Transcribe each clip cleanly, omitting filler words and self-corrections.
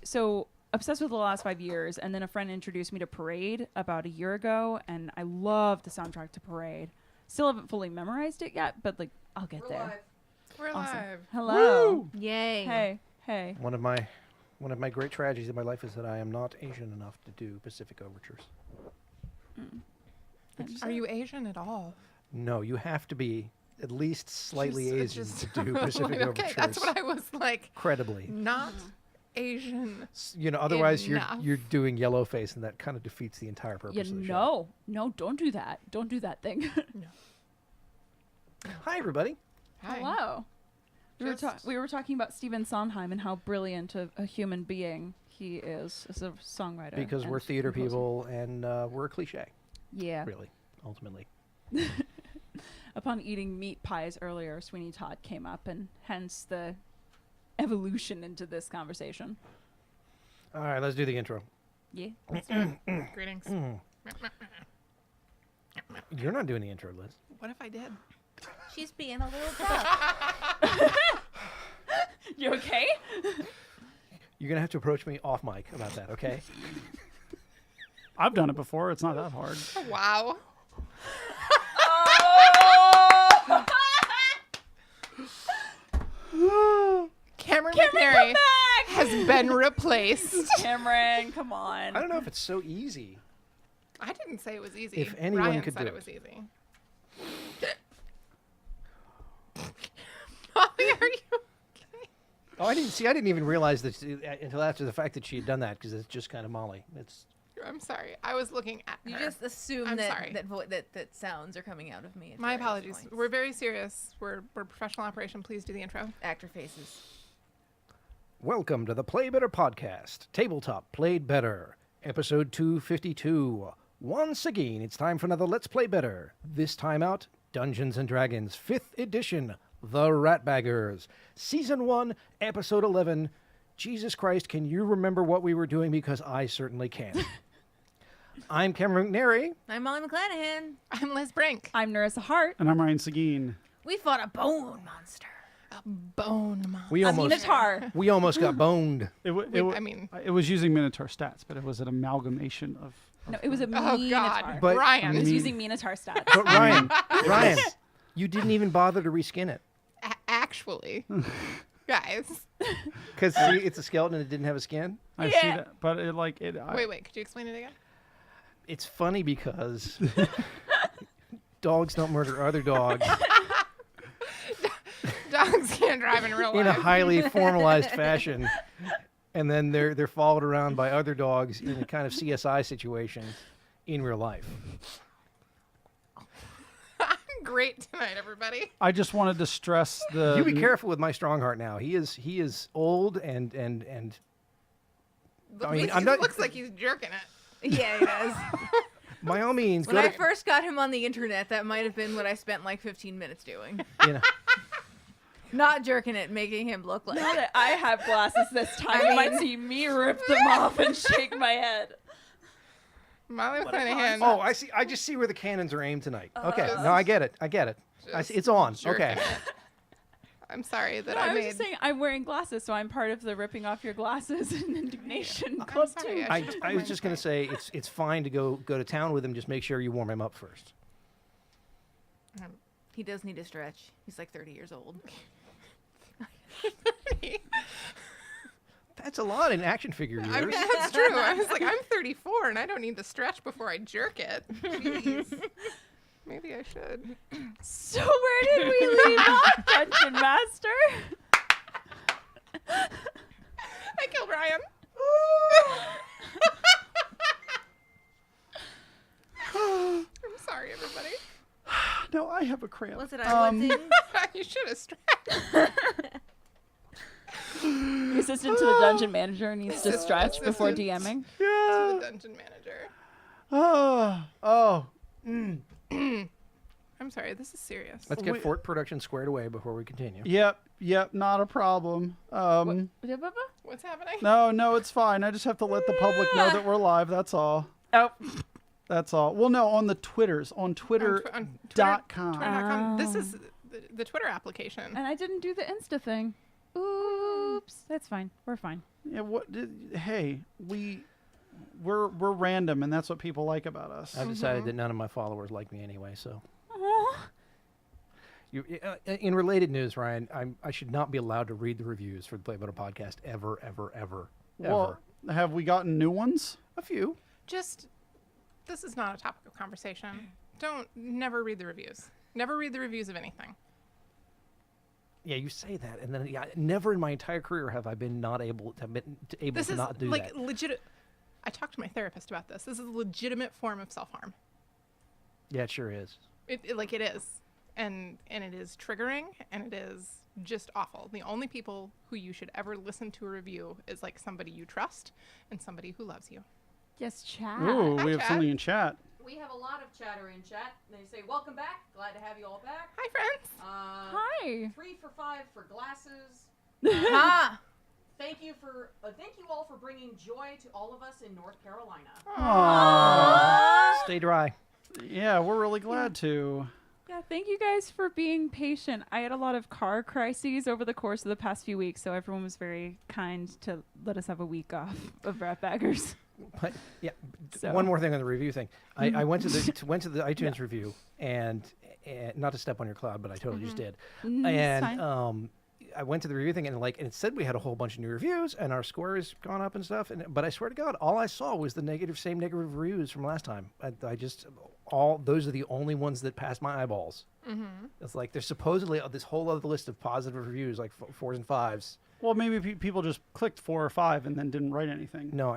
so obsessed with The Last 5 Years, and then a friend introduced me to Parade about a year ago, and I love the soundtrack to Parade. Still haven't fully memorized it yet, but like I'll get there. We're Awesome. live. Hello. Woo! Yay. Hey. One of my great tragedies in my life is that I am not Asian enough to do Pacific overtures. Are you Asian at all? No, you have to be at least slightly Asian to do okay, Pacific overtures. that's what I was like. Credibly. Not Asian. Otherwise enough. you're doing yellow face, and that kind of defeats the entire purpose of the show. No, don't do that. Don't do that thing. Hi, everybody. Hi. Hello. We were talking about Stephen Sondheim and how brilliant a human being he is as a songwriter. Because and we're theater composer. people, and we're a cliche, Yeah. really, ultimately. Upon eating meat pies earlier, Sweeney Todd came up, and hence the evolution into this conversation. All right, let's do the intro. Yeah. Greetings. You're not doing the intro, Liz. What if I did? She's being a little tough. You okay? You're going to have to approach me off mic about that, okay? I've done it before. It's not that hard. Oh, wow. Cameron McNary has been replaced. Cameron, come on. I don't know if it's so easy. I didn't say it was easy. If anyone Ryan could said do it it. was easy. Molly, are you okay? Oh, I didn't even realize that until after the fact that she had done that, because it's just kind of Molly. It's I'm sorry. I was looking at her. You just assume I'm that sorry. that sounds are coming out of me. At My various apologies. points. We're very serious. We're professional operation. Please do the intro. Actor faces. Welcome to the Play Better podcast, Tabletop Played Better, episode 252. Once again, it's time for another Let's Play Better. This time out, Dungeons & Dragons 5th edition, The Ratbaggers, Season 1, Episode 11. Jesus Christ, can you remember what we were doing? Because I certainly can. I'm Cameron McNary. I'm Molly McClanahan. I'm Liz Brink. I'm Nerissa Hart. And I'm Ryan Seguin. We fought a bone monster. A bone monster. We A almost Minotaur. we almost got boned. It was using Minotaur stats, but it was an amalgamation of No, it was a Oh, Minotaur. God. But- Ryan. I was Me- using Minotaur stats. But Ryan, you didn't even bother to reskin it. Actually, guys. Because it's a skeleton and it didn't have a skin. I see Yeah. that, but Wait. Could you explain it again? It's funny because dogs don't murder other dogs Dogs can't drive in real life. in a highly formalized fashion, and then they're followed around by other dogs in a kind of CSI situation in real life. Great tonight, everybody. I just wanted to stress the. You be careful with my Strongheart now. He is old and I mean, I'm not. Looks like he's jerking it. Yeah, he does. By all means, When go I to, first got him on the internet, that might have been what I spent like 15 minutes doing. you know, Not jerking it, making him look like. Now that I have glasses this time, I you might mean- see me rip them off and shake my head. Molly McClanahan. oh, I see. I just see where the cannons are aimed tonight. Okay, no, I get it. I see, it's on. jerking Okay. it. I'm sorry that No, I I was made. just saying I'm wearing glasses, so I'm part of the ripping off your glasses and indignation I'm club sorry, too. I I should've put was mine just gonna back. say it's fine to go to town with him. Just make sure you warm him up first. He does need a stretch. He's like 30 years old. That's a lot in action figure I years. mean, that's true. I was like, I'm 34 and I don't need to stretch before I jerk it. Jeez. Maybe I should. So where did we leave off, Dungeon Master? I killed Ryan. I'm sorry, everybody. No, I have a cramp. What's it? I went in. You should have stretched. The assistant to the dungeon manager needs to stretch before Assistant. DMing. To the Yeah. dungeon manager. Oh. I'm sorry, this is serious. Let's get Fort production squared away before we continue. Yep. Not a problem. What's happening? No, it's fine. I just have to let the public know that we're live. That's all. Oh, That's all. Well, no, on the Twitters, on Twitter.com. Twitter.com. This is the Twitter application. and I didn't do the Insta thing. Oops. That's fine. We're fine. Yeah. Hey, we're random, and that's what people like about us. I've decided that none of my followers like me anyway. So, Aw. in related news, Ryan, I should not be allowed to read the reviews for the Play Better podcast ever. Well, have we gotten new ones? A few. This is not a topic of conversation. Never read the reviews. Never read the reviews of anything. Yeah, you say that, and then never in my entire career have I been not able to not do like that. legit. I talked to my therapist about this. This is a legitimate form of self-harm. Yeah, it sure is. It is, and it is triggering, and it is just awful. The only people who you should ever listen to a review is like somebody you trust and somebody who loves you. Yes, chat. Ooh, Hi, we have Chad. something in chat. We have a lot of chatter in chat. They say, welcome back. Glad to have you all back. Hi, friends. Hi. 3 for 5 for glasses. Ha! Thank you all for bringing joy to all of us in North Carolina. Aww. Stay dry. Yeah, we're really glad to. Yeah, thank you guys for being patient. I had a lot of car crises over the course of the past few weeks, so everyone was very kind to let us have a week off of Ratbaggers. But yeah, So- one more thing on the review thing. I went to the iTunes review, and not to step on your cloud, but I totally just did. It's And fine. I went to the review thing, and it said we had a whole bunch of new reviews, and our score has gone up and stuff. But I swear to God, all I saw was the same negative reviews from last time. Those are the only ones that passed my eyeballs. Mm-hmm. It's like there's supposedly this whole other list of positive reviews, like 4s and 5s. Well, maybe people just clicked 4 or 5 and then didn't write anything. No,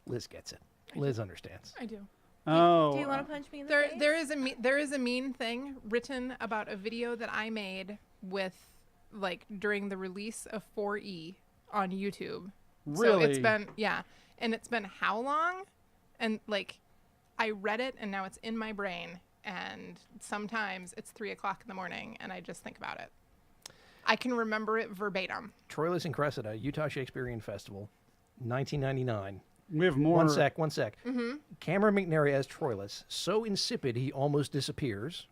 Liz gets it. Liz understands. I do. Oh. Do you want to punch me in the face? There is a mean thing written about a video that I made with during the release of 4E on YouTube. Really? So it's been how long? And I read it and now it's in my brain, and sometimes it's 3:00 in the morning and I just think about it. I can remember it verbatim. Troilus and Cressida, Utah Shakespearean Festival, 1999. We have more. One sec. Mm-hmm. Cameron McNary as Troilus, so insipid he almost disappears.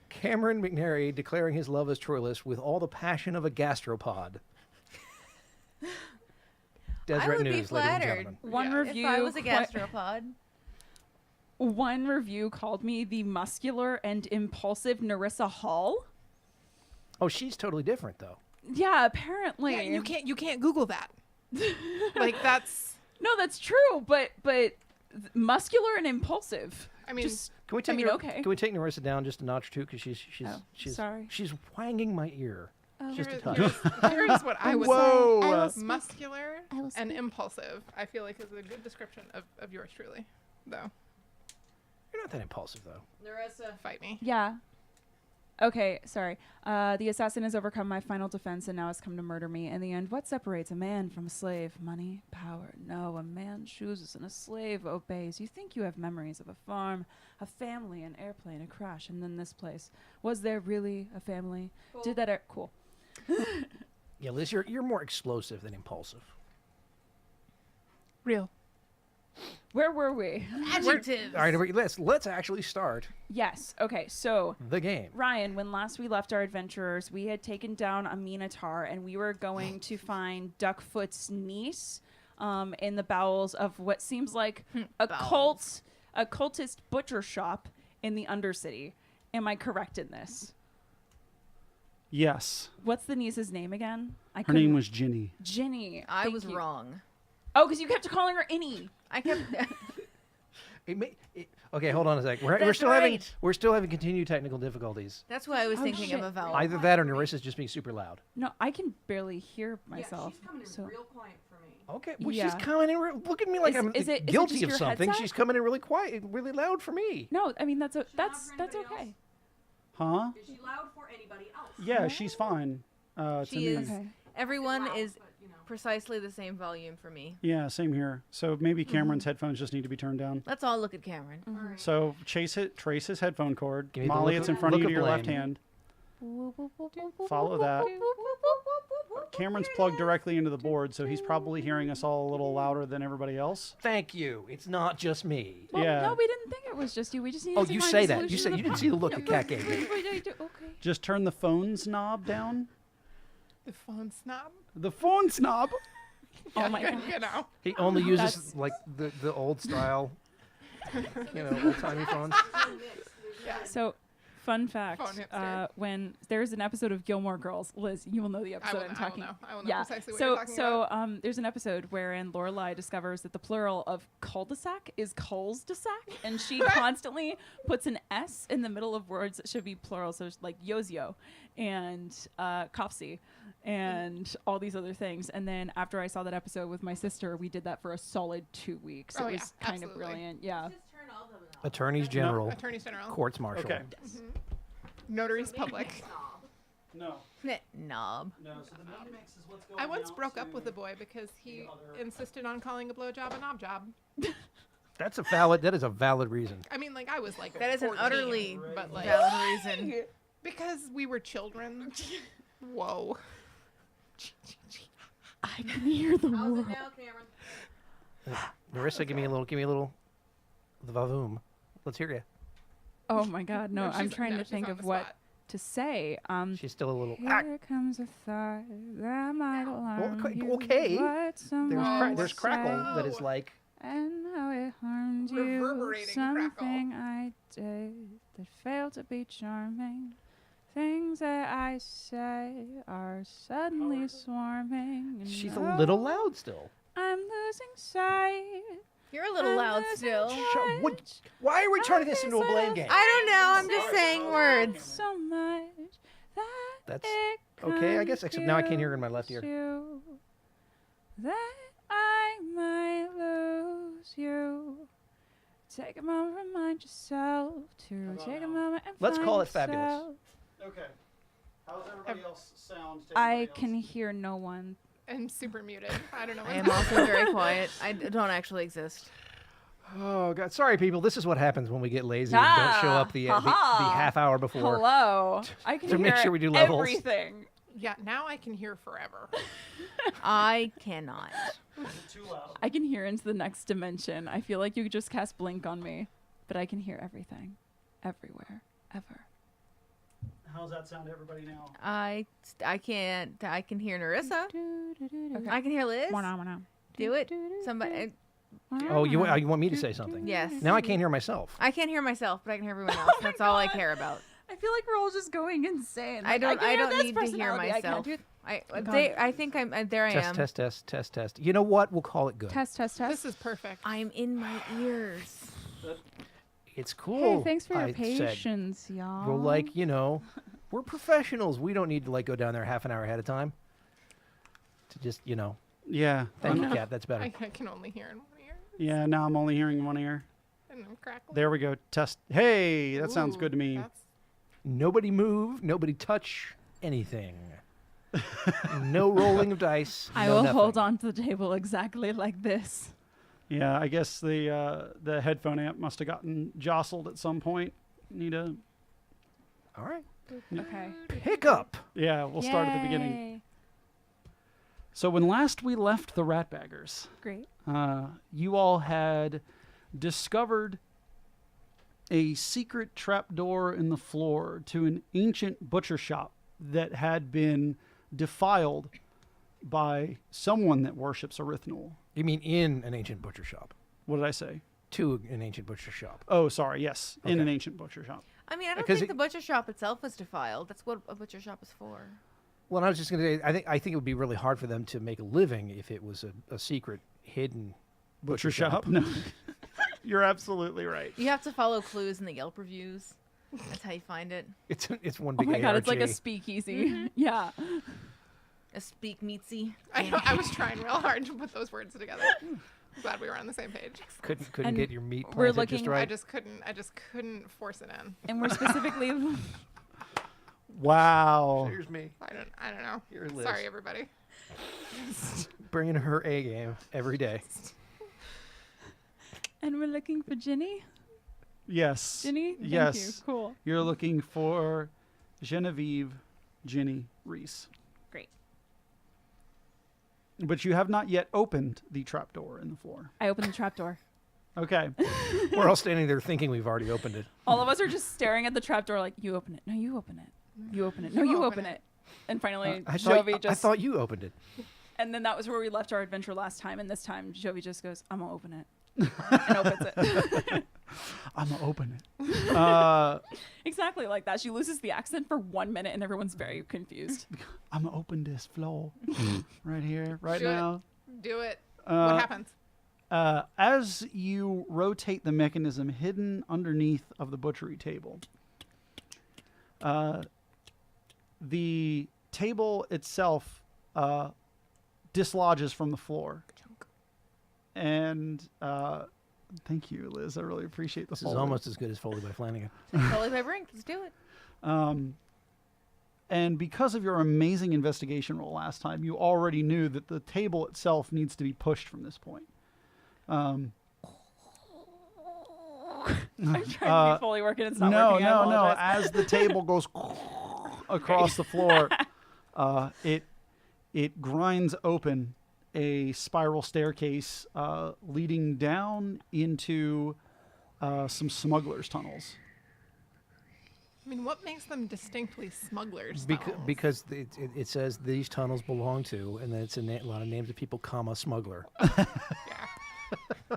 Cameron McNary declaring his love as Troilus with all the passion of a gastropod. Deseret I would be News, ladies and flattered. gentlemen. One Yeah. review. If I was a gastropod. One review called me the muscular and impulsive Narissa Hall. Oh, she's totally different, though. Yeah, apparently. Yeah, you can't Google that. That's. No, that's true, but muscular and impulsive. I mean, Just Can we take okay. Can we take Narissa down just a notch or two? Because she's sorry. She's whanging my ear. Just a touch. Here's what I would Whoa. say. I will speak. Muscular I will and speak. impulsive, I feel like, is a good description of yours truly, though. You're not that impulsive, though. Narissa. Fight me. Yeah. Okay, sorry. The assassin has overcome my final defense and now has come to murder me. In the end, what separates a man from a slave? Money? Power? No, a man chooses and a slave obeys. You think you have memories of a farm, a family, an airplane, a crash, and then this place. Was there really a family? Cool. Did that cool. Yeah, Liz, you're more explosive than impulsive. Real. Where were we? Adjectives. All right, let's actually start Yes. Okay, so the game. Ryan, when last we left our adventurers, we had taken down a Minotaur and we were going to find Duckfoot's niece in the bowels of what seems like a cultist butcher shop in the Undercity. Am I correct in this? Yes. What's the niece's name again? Her name was Ginny. Ginny. I Thank was you. wrong. Oh, because you kept calling her Innie. I kept. Okay, hold on a sec. We're That's still right. having continued technical difficulties. That's why I was Oh, thinking shit. of a vowel. Either that or Narissa's just being super loud. No, I can barely hear myself. Yeah, she's coming in so. real quiet for me. Okay, well, Yeah. she's coming in. Look at me like I'm is it guilty just of your something. headset? She's coming in really quiet, really loud for me. No, I mean that's loud that's for anybody okay. else? Huh? Is she loud for anybody else? Yeah, she's fine. To She me. is. Okay. Everyone Loud, is but, you know. precisely the same volume for me. Yeah, same here. So maybe Cameron's headphones just need to be turned down. Let's all look at Cameron. All right. So trace his headphone cord. Give me the Molly, look it's of- in front of look you of to your left blame. hand. Follow that. Cameron's plugged directly into the board, so he's probably hearing us all a little louder than everybody else. Thank you. It's not just me. Well, Yeah. no, we didn't think it was just you. We just needed Oh, to you find say a that. You solution say to you didn't see the look that Kat gave me. Okay. Just turn the phone's knob down. The phone snob. The phone snob. Oh my God. You know. He only uses That's- like the old style, old timey phones. So, fun fact: Phone hipster. when there's an episode of Gilmore Girls, Liz, you will know the I episode will, I'm know, talking. I will know Yeah. precisely what you're talking about. There's an episode wherein Lorelai discovers that the plural of cul-de-sac is cols-de-sac, and she constantly puts an S in the middle of words that should be plural, so it's like Yozio and Copsy and all these other things. And then after I saw that episode with my sister, we did that for a solid 2 weeks. Oh, it yeah, was kind of absolutely. brilliant. Yeah. Just turn all of them off. Attorneys General, Attorneys General. Courts Martial. Okay. Notaries Public. No. Knob. No. So the mini mix is what's going I once out broke up to with a boy because he other- insisted on calling a blowjob a knob job. That is a valid reason. I mean, like, I was like That is an 14, utterly but like valid reason. because we were children. Whoa. I can hear the How's world. it now, Cameron? Marissa, give me a little, the vavoom. Let's hear you. Oh my God, no! I'm she's- trying to she's think on of the what spot. to say. She's still a little. Here comes a thought that might alarm okay, you. okay. What someone There's crackle say, that is like. and how it harmed you. Reverberating crackle. Something I did that failed to be charming. Things that I say are suddenly swarming. And She's a little oh, loud still. I'm losing sight. You're a little I'm loud losing still. touch. Why are we turning this into a blame game? I don't know. I'm just saying words. So much that That's it okay, I guess, except now I can't hear her in my left ear. confused you, that I might lose you. Take a moment, remind yourself to about take a now? moment and Let's find call it fabulous. yourself. Okay. How's everybody else sound? to I everybody can else? hear no one. And super muted. I don't know I what's am also very quiet. I don't actually exist. Oh God, sorry people. This is what happens when we get lazy and don't show up the ha-ha. half hour before. Hello. I can To hear make sure we do levels. everything. Yeah, now I can hear forever. I cannot. Is it too loud? I can hear into the next dimension. I feel like you could just cast Blink on me, but I can hear everything, everywhere, ever. How's that sound to everybody now? I can't. I can hear Narissa. Okay. I can hear Liz. Wanna. Do it. Somebody. Oh, you want me to say something? Yes. Now I can't hear myself. I can't hear myself, but I can hear everyone else. That's all I care about. I feel like we're all just going insane. I Like, don't. can I hear don't this need to hear personality. I can't myself. do- I think I'm. There I am. Test. You know what? We'll call it good. Test. This is perfect. I'm in my ears. It's cool. Hey, thanks for your I said. patience, y'all. We're like, we're professionals. We don't need to go down there half an hour ahead of time. To just, Yeah. thank you, Kat. That's better. I can only hear in one ear. Yeah. Now I'm only hearing one ear. And I'm crackling. There we go. Test. Hey, that sounds Ooh, good to me. that's- Nobody move. Nobody touch anything. No rolling of dice. I no will nothing. hold on to the table exactly like this. Yeah. I guess the headphone amp must have gotten jostled at some point. Need a. All right. Okay. Pick up. Yeah. We'll start at the beginning. Yay. So when last we left the Ratbaggers, Great. you all had discovered a secret trapdoor in the floor to an ancient butcher shop that had been defiled by someone that worships Erythnol. You mean in an ancient butcher shop? What did I say? To an ancient butcher shop. Oh, sorry. Yes, in Okay. an ancient butcher shop. I mean, I don't Because think the butcher shop itself was defiled. That's what a butcher shop is for. Well, I was just going to say, I think it would be really hard for them to make a living if it was a secret, hidden Butcher shop? No. You're absolutely right. You have to follow clues in the Yelp reviews. That's how you find it. It's one Oh big my god, it's like a ARG. speakeasy. Yeah. A speak meatsy. I know. I was trying real hard to put those words together. Glad we were on the same page. Couldn't And get your meat we're planted just looking- right. I just couldn't force it in. And we're specifically Wow. Here's me I don't know. Here, Liz. Sorry, everybody. bringing her A game every day. and we're looking for Ginny. Yes. Ginny? Thank Yes. you. Cool. You're looking for Genevieve Ginny Reese. Great. But you have not yet opened the trapdoor in the floor. I opened the trapdoor. Okay. We're all standing there thinking we've already opened it. All of us are just staring at the trapdoor like, you open it. No, you open it. You open it. No, you open it. And finally, I Jovi thought you opened it. and then that was where we left our adventure last time. And this time, Jovi just goes, "I'm gonna open it," and opens it. I'm gonna open it. Exactly like that. She loses the accent for 1 minute, and everyone's very confused. I'm gonna open this floor right here, right Do it. now. Do it. Uh, What happens? As you rotate the mechanism hidden underneath of the butchery table, the table itself dislodges from the floor. And thank you, Liz. I really appreciate the This is foley. almost as good as Foley by Flanagan. Totally by Brink. Let's do it. And because of your amazing investigation roll last time, you already knew that the table itself needs to be pushed from this point. I'm trying to be fully working. It's not No. working. I apologize. As the table goes across the floor, it grinds open a spiral staircase leading down into some smugglers' tunnels. I mean, what makes them distinctly smugglers? Because it says these tunnels belong to, and then it's a lot of names of people, comma, smuggler. Yeah.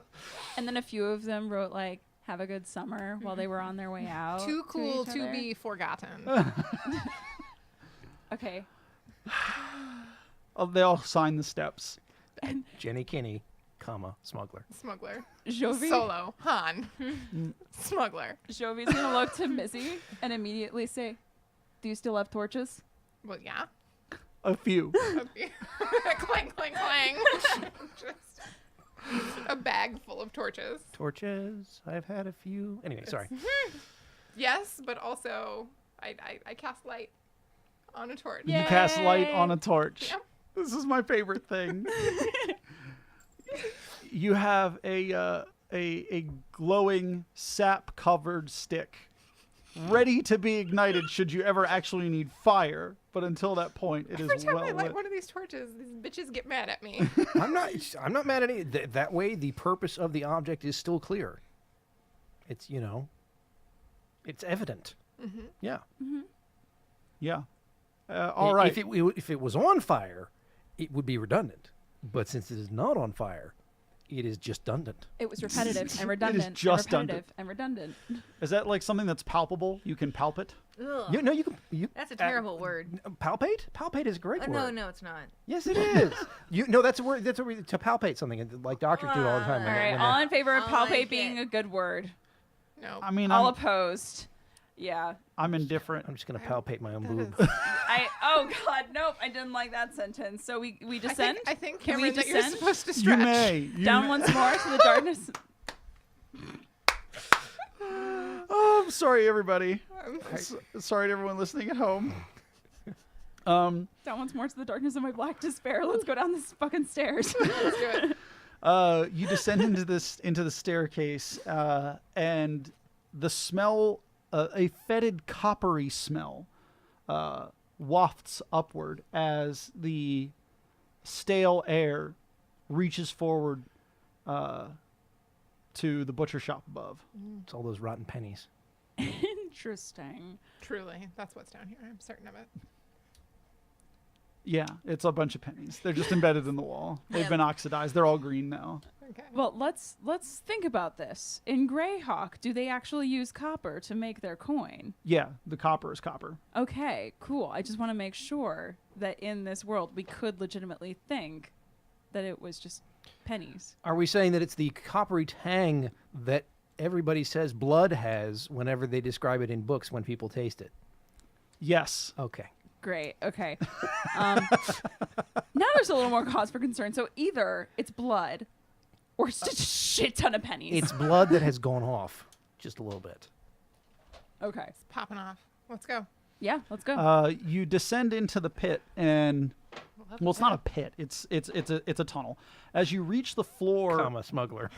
And then a few of them wrote like "Have a good summer" while they were on their way out. Too cool each to other. be forgotten. Okay. They all sign the steps. Jenny Kinney, comma, smuggler. Smuggler. Jovi. Solo. Han. Smuggler. Jovi's gonna look to Missy and immediately say, "Do you still have torches?" Well, yeah. A few. Clang, clang, clang. Just a bag full of torches. Torches, I've had a few. Anyway, sorry. Yes, but also I cast light on a torch. You cast light Yay! on a torch. Yep. This is my favorite thing. You have a glowing sap-covered stick, ready to be ignited should you ever actually need fire. But until that point, it Every is time well I light lit. one of these torches, these bitches get mad at me. I'm not mad at it. That way, the purpose of the object is still clear. It's it's evident. Yeah. Yeah. All right. If it was on fire, it would be redundant. But since it is not on fire, it is just redundant. It was repetitive and redundant. just and repetitive and redundant. Is that like something that's palpable? You can palpate? Ugh. You That's a terrible word. palpate. Palpate is a great word. No, it's not. Yes, it is. That's a word. That's a word to palpate something, like doctors do all the time. All when right, they're- all in favor of I palpate like being it. a good word. No. I mean, All I'm, opposed. Yeah. I'm indifferent. I'm just gonna palpate my own boob. Oh God, nope. I didn't like that sentence. So we descend. I think Can we Cameron, that you're descend? supposed to You stretch. may. You Down may. once more to the darkness. Oh, I'm sorry, everybody. Sorry to everyone listening at home. Down once more to the darkness of my black despair. Let's go down this fucking stairs. Let's do it. You descend into the staircase, and the smell, a fetid coppery smell, wafts upward as the stale air reaches forward to the butcher shop above. It's all those rotten pennies. Interesting. Truly, that's what's down here. I'm certain of it. Yeah, it's a bunch of pennies. They're just embedded in the wall. They've Yep. been oxidized. They're all green now. Okay. Well, let's think about this. In Greyhawk, do they actually use copper to make their coin? Yeah, the copper is copper. Okay, cool. I just want to make sure that in this world we could legitimately think that it was just pennies. Are we saying that it's the coppery tang that everybody says blood has whenever they describe it in books when people taste it? Yes. Okay. Great. Okay. Now there's a little more cause for concern. So either it's blood or it's just a shit ton of pennies. It's blood that has gone off just a little bit. Okay. It's popping off. Let's go. Yeah, let's go. You descend into the pit, and well, it's not a pit. It's a tunnel. As you reach the floor, Comma, smuggler.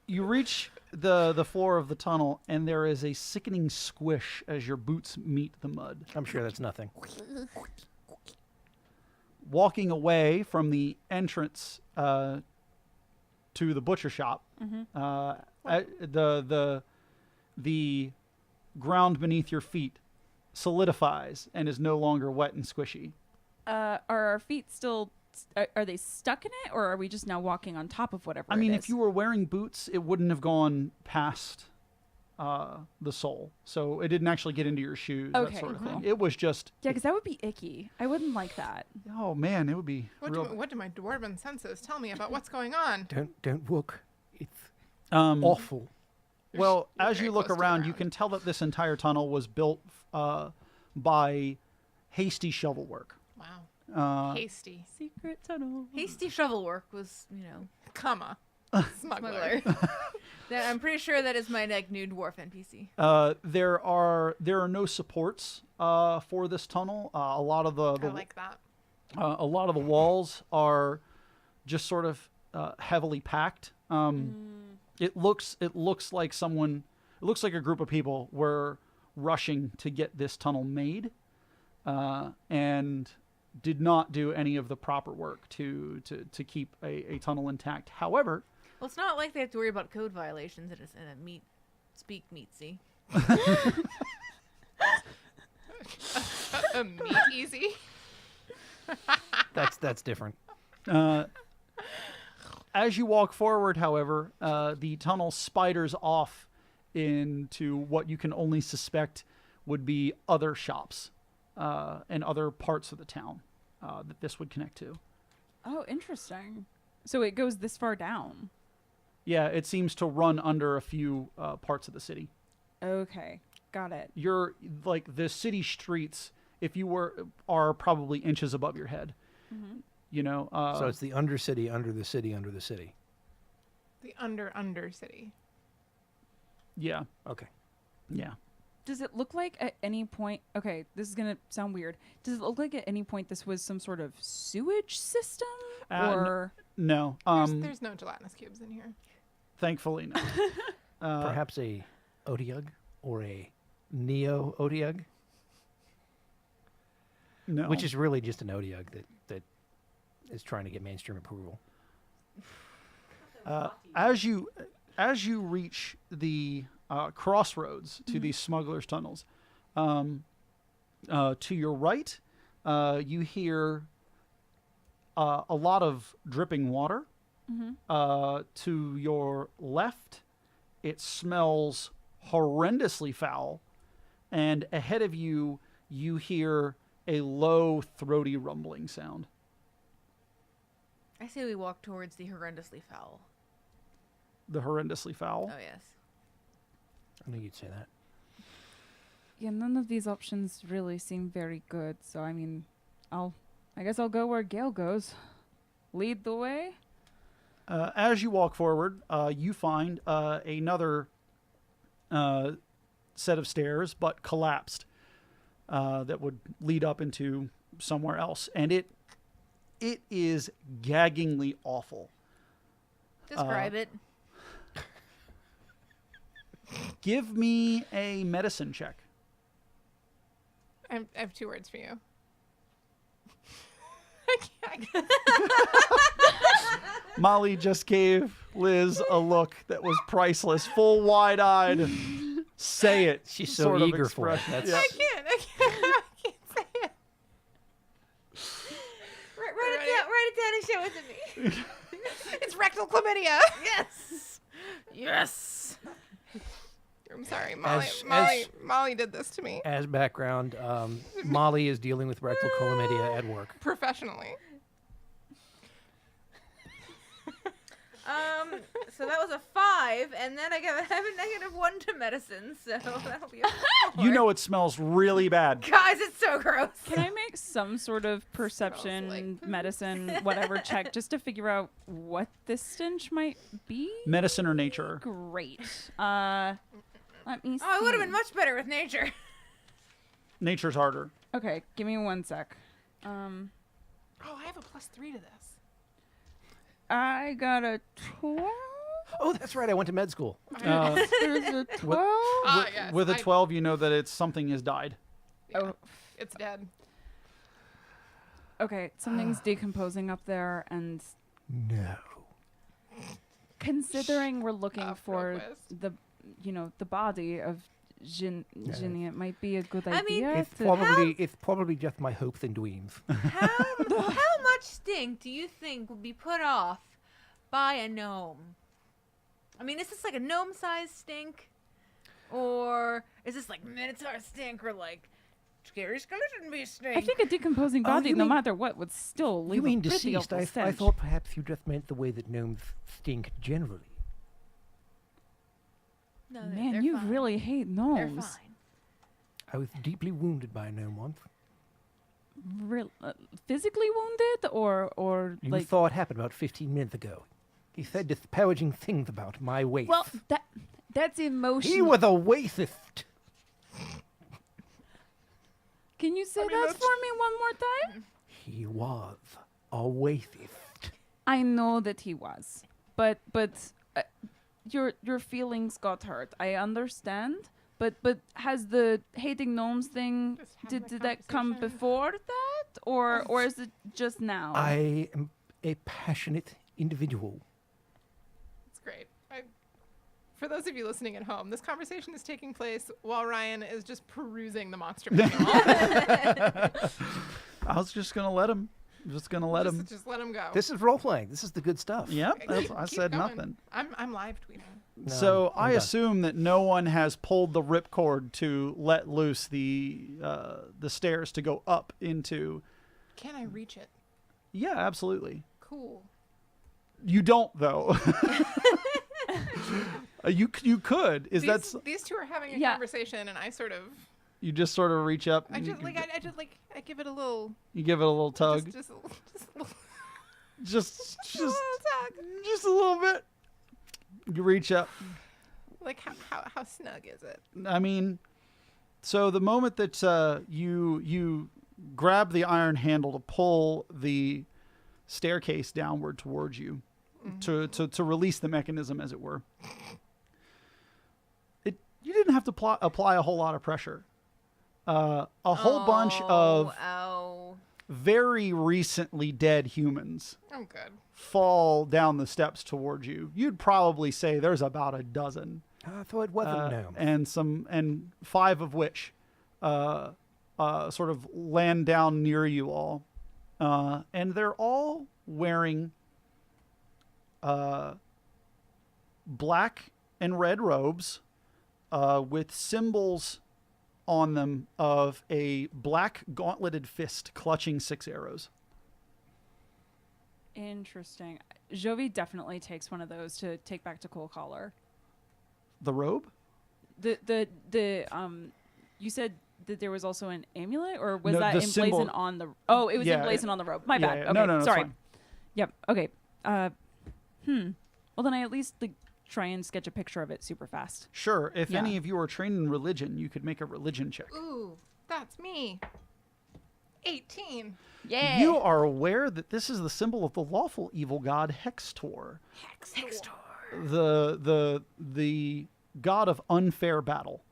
you reach the floor of the tunnel, and there is a sickening squish as your boots meet the mud. I'm sure that's nothing. Walking away from the entrance to the butcher shop, the ground beneath your feet solidifies and is no longer wet and squishy. Are our feet still? Are they stuck in it, or are we just now walking on top of whatever? I mean, it if is? you were wearing boots, it wouldn't have gone past the sole, so it didn't actually get into your shoes. Okay, That sort of cool. thing. It was just. Yeah, because that would be icky. I wouldn't like that. Oh man, it would be real. What do my dwarven senses tell me about what's going on? Don't look. It's Um, awful. Well, You're as very you look close to the around, you ground. can tell that this entire tunnel was built by hasty shovel work. Wow. Hasty. Secret tunnel. Hasty shovel work was, Comma. Smuggler. smuggler. I'm pretty sure that is my new dwarf NPC. There are no supports for this tunnel. A lot of the I like that. a lot of the walls are just sort of heavily packed. It looks like someone. It looks like a group of people were rushing to get this tunnel made, and did not do any of the proper work to keep a tunnel intact. However, Well, it's not like they have to worry about code violations in a meatsy. Meat easy. That's different. as you walk forward, however, the tunnel spiders off into what you can only suspect would be other shops and other parts of the town that this would connect to. Oh, interesting. So it goes this far down. Yeah, it seems to run under a few parts of the city. Okay, got it. You're like the city streets, if you are probably inches above your head. Mm-hmm. You know, So it's the undercity under the city under the city. The under city. yeah, Okay. yeah. Does it look like at any point? Okay, this is gonna sound weird. Does it look like at any point this was some sort of sewage system, or No, There's no gelatinous cubes in here. thankfully no. Perhaps a Odiug or a Neo Odiug, No, which is really just an Odiug that is trying to get mainstream approval. as you reach the crossroads to these smugglers' tunnels, to your right, you hear a lot of dripping water. To your left, it smells horrendously foul, and ahead of you, you hear a low, throaty rumbling sound. I say we walk towards the horrendously foul. The horrendously foul. Oh, yes. I knew you'd say that. yeah, none of these options really seem very good. So I mean, I guess I'll go where Gale goes. Lead the way. As you walk forward, you find another set of stairs, but collapsed, that would lead up into somewhere else, and it is gaggingly awful. Describe it. Give me a medicine check. I have 2 words for you. I can't. Molly just gave Liz a look that was priceless, full wide-eyed. Say it. She's so sort of eager for it. expression. That's Yeah. I can't say it. Write it down and show it to me. It's rectal chlamydia. Yes. Yes. I'm sorry, As- Molly did this to me As background, Molly is dealing with rectal chlamydia at work. professionally. So that was a 5, and then I have a -1 to medicine, so that'll be a 4. You know it smells really bad. Guys, it's so gross. Can I make some sort of perception, like- medicine, whatever check just to figure out what this stench might be? Medicine or nature? Great. Let me see. Oh, I would have been much better with nature. Nature's harder. Okay, give me 1 sec. Oh, I have a +3 to this. I got a 12. Oh, that's right. I went to med school. There's a 12. Yes, With a I- 12, you know that something has died. Yeah, Oh. it's dead. Okay, something's decomposing up there, and No. considering we're looking Pro for quiz. the body of Ginny, it might be a good I mean, idea. It's probably just my hopes and dreams. How much stink do you think would be put off by a gnome? I mean, is this like a gnome-sized stink? Or is this like Minotaur stink or like scary skeleton beast stink? I think a decomposing body, you no mean- matter what, would still leave You mean a pretty deceased? awful I stench. thought perhaps you just meant the way that gnomes stink generally. No, Man, they're you fine. really hate They're gnomes. fine. I was deeply wounded by a gnome once. Physically wounded, or You like? saw it happen about 15 minutes ago. He said disparaging things about my waif. Well, that's emotional. he was a waifist. Can you say mean, that that's- for me one more time? He was a waifist. I know that he was, but your feelings got hurt. I understand, but has the hating gnomes thing Just having did a that come conversation. before that, or is it just now? I am a passionate individual. It's great. For those of you listening at home, this conversation is taking place while Ryan is just perusing the monster manual. I was just gonna let him. Just gonna let him. Just let him go. This is role playing. This is the good stuff. Yep, Keep I said going. nothing. I'm live tweeting. No, So I'm I done. assume that no one has pulled the ripcord to let loose the stairs to go up into. Can I reach it? Yeah, absolutely. Cool. You don't though. You could. These two are having a Yeah. conversation, and I sort of, You just sort of reach up. I and just like, I give it a little, you give it a little tug. just a little, Just a little tug. just a little bit. You reach up. Like how snug is it? I mean, so the moment that you grab the iron handle to pull the staircase downward towards you, to release the mechanism, as it were, you didn't have to apply a whole lot of pressure. A whole bunch of very recently dead humans Oh, good. fall down the steps towards you. You'd probably say there's about a dozen. So it wasn't gnome. and 5 of which sort of land down near you all, and they're all wearing black and red robes with symbols on them of a black gauntleted fist clutching 6 arrows. Interesting. Jovi definitely takes one of those to take back to Cold Collar. The robe? The you said that there was also an amulet, or was No, that the emblazoned symbol- on the? Oh, it was Yeah, emblazoned on the robe. My Yeah, bad. yeah. Okay, No, it's sorry. fine. Yep. Okay. Well, then I at least try and sketch a picture of it super fast. Sure. If Yeah. any of you are trained in religion, you could make a religion check. Ooh, that's me. 18. Yeah. You are aware that this is the symbol of the lawful evil god Hextor, the god of unfair battle.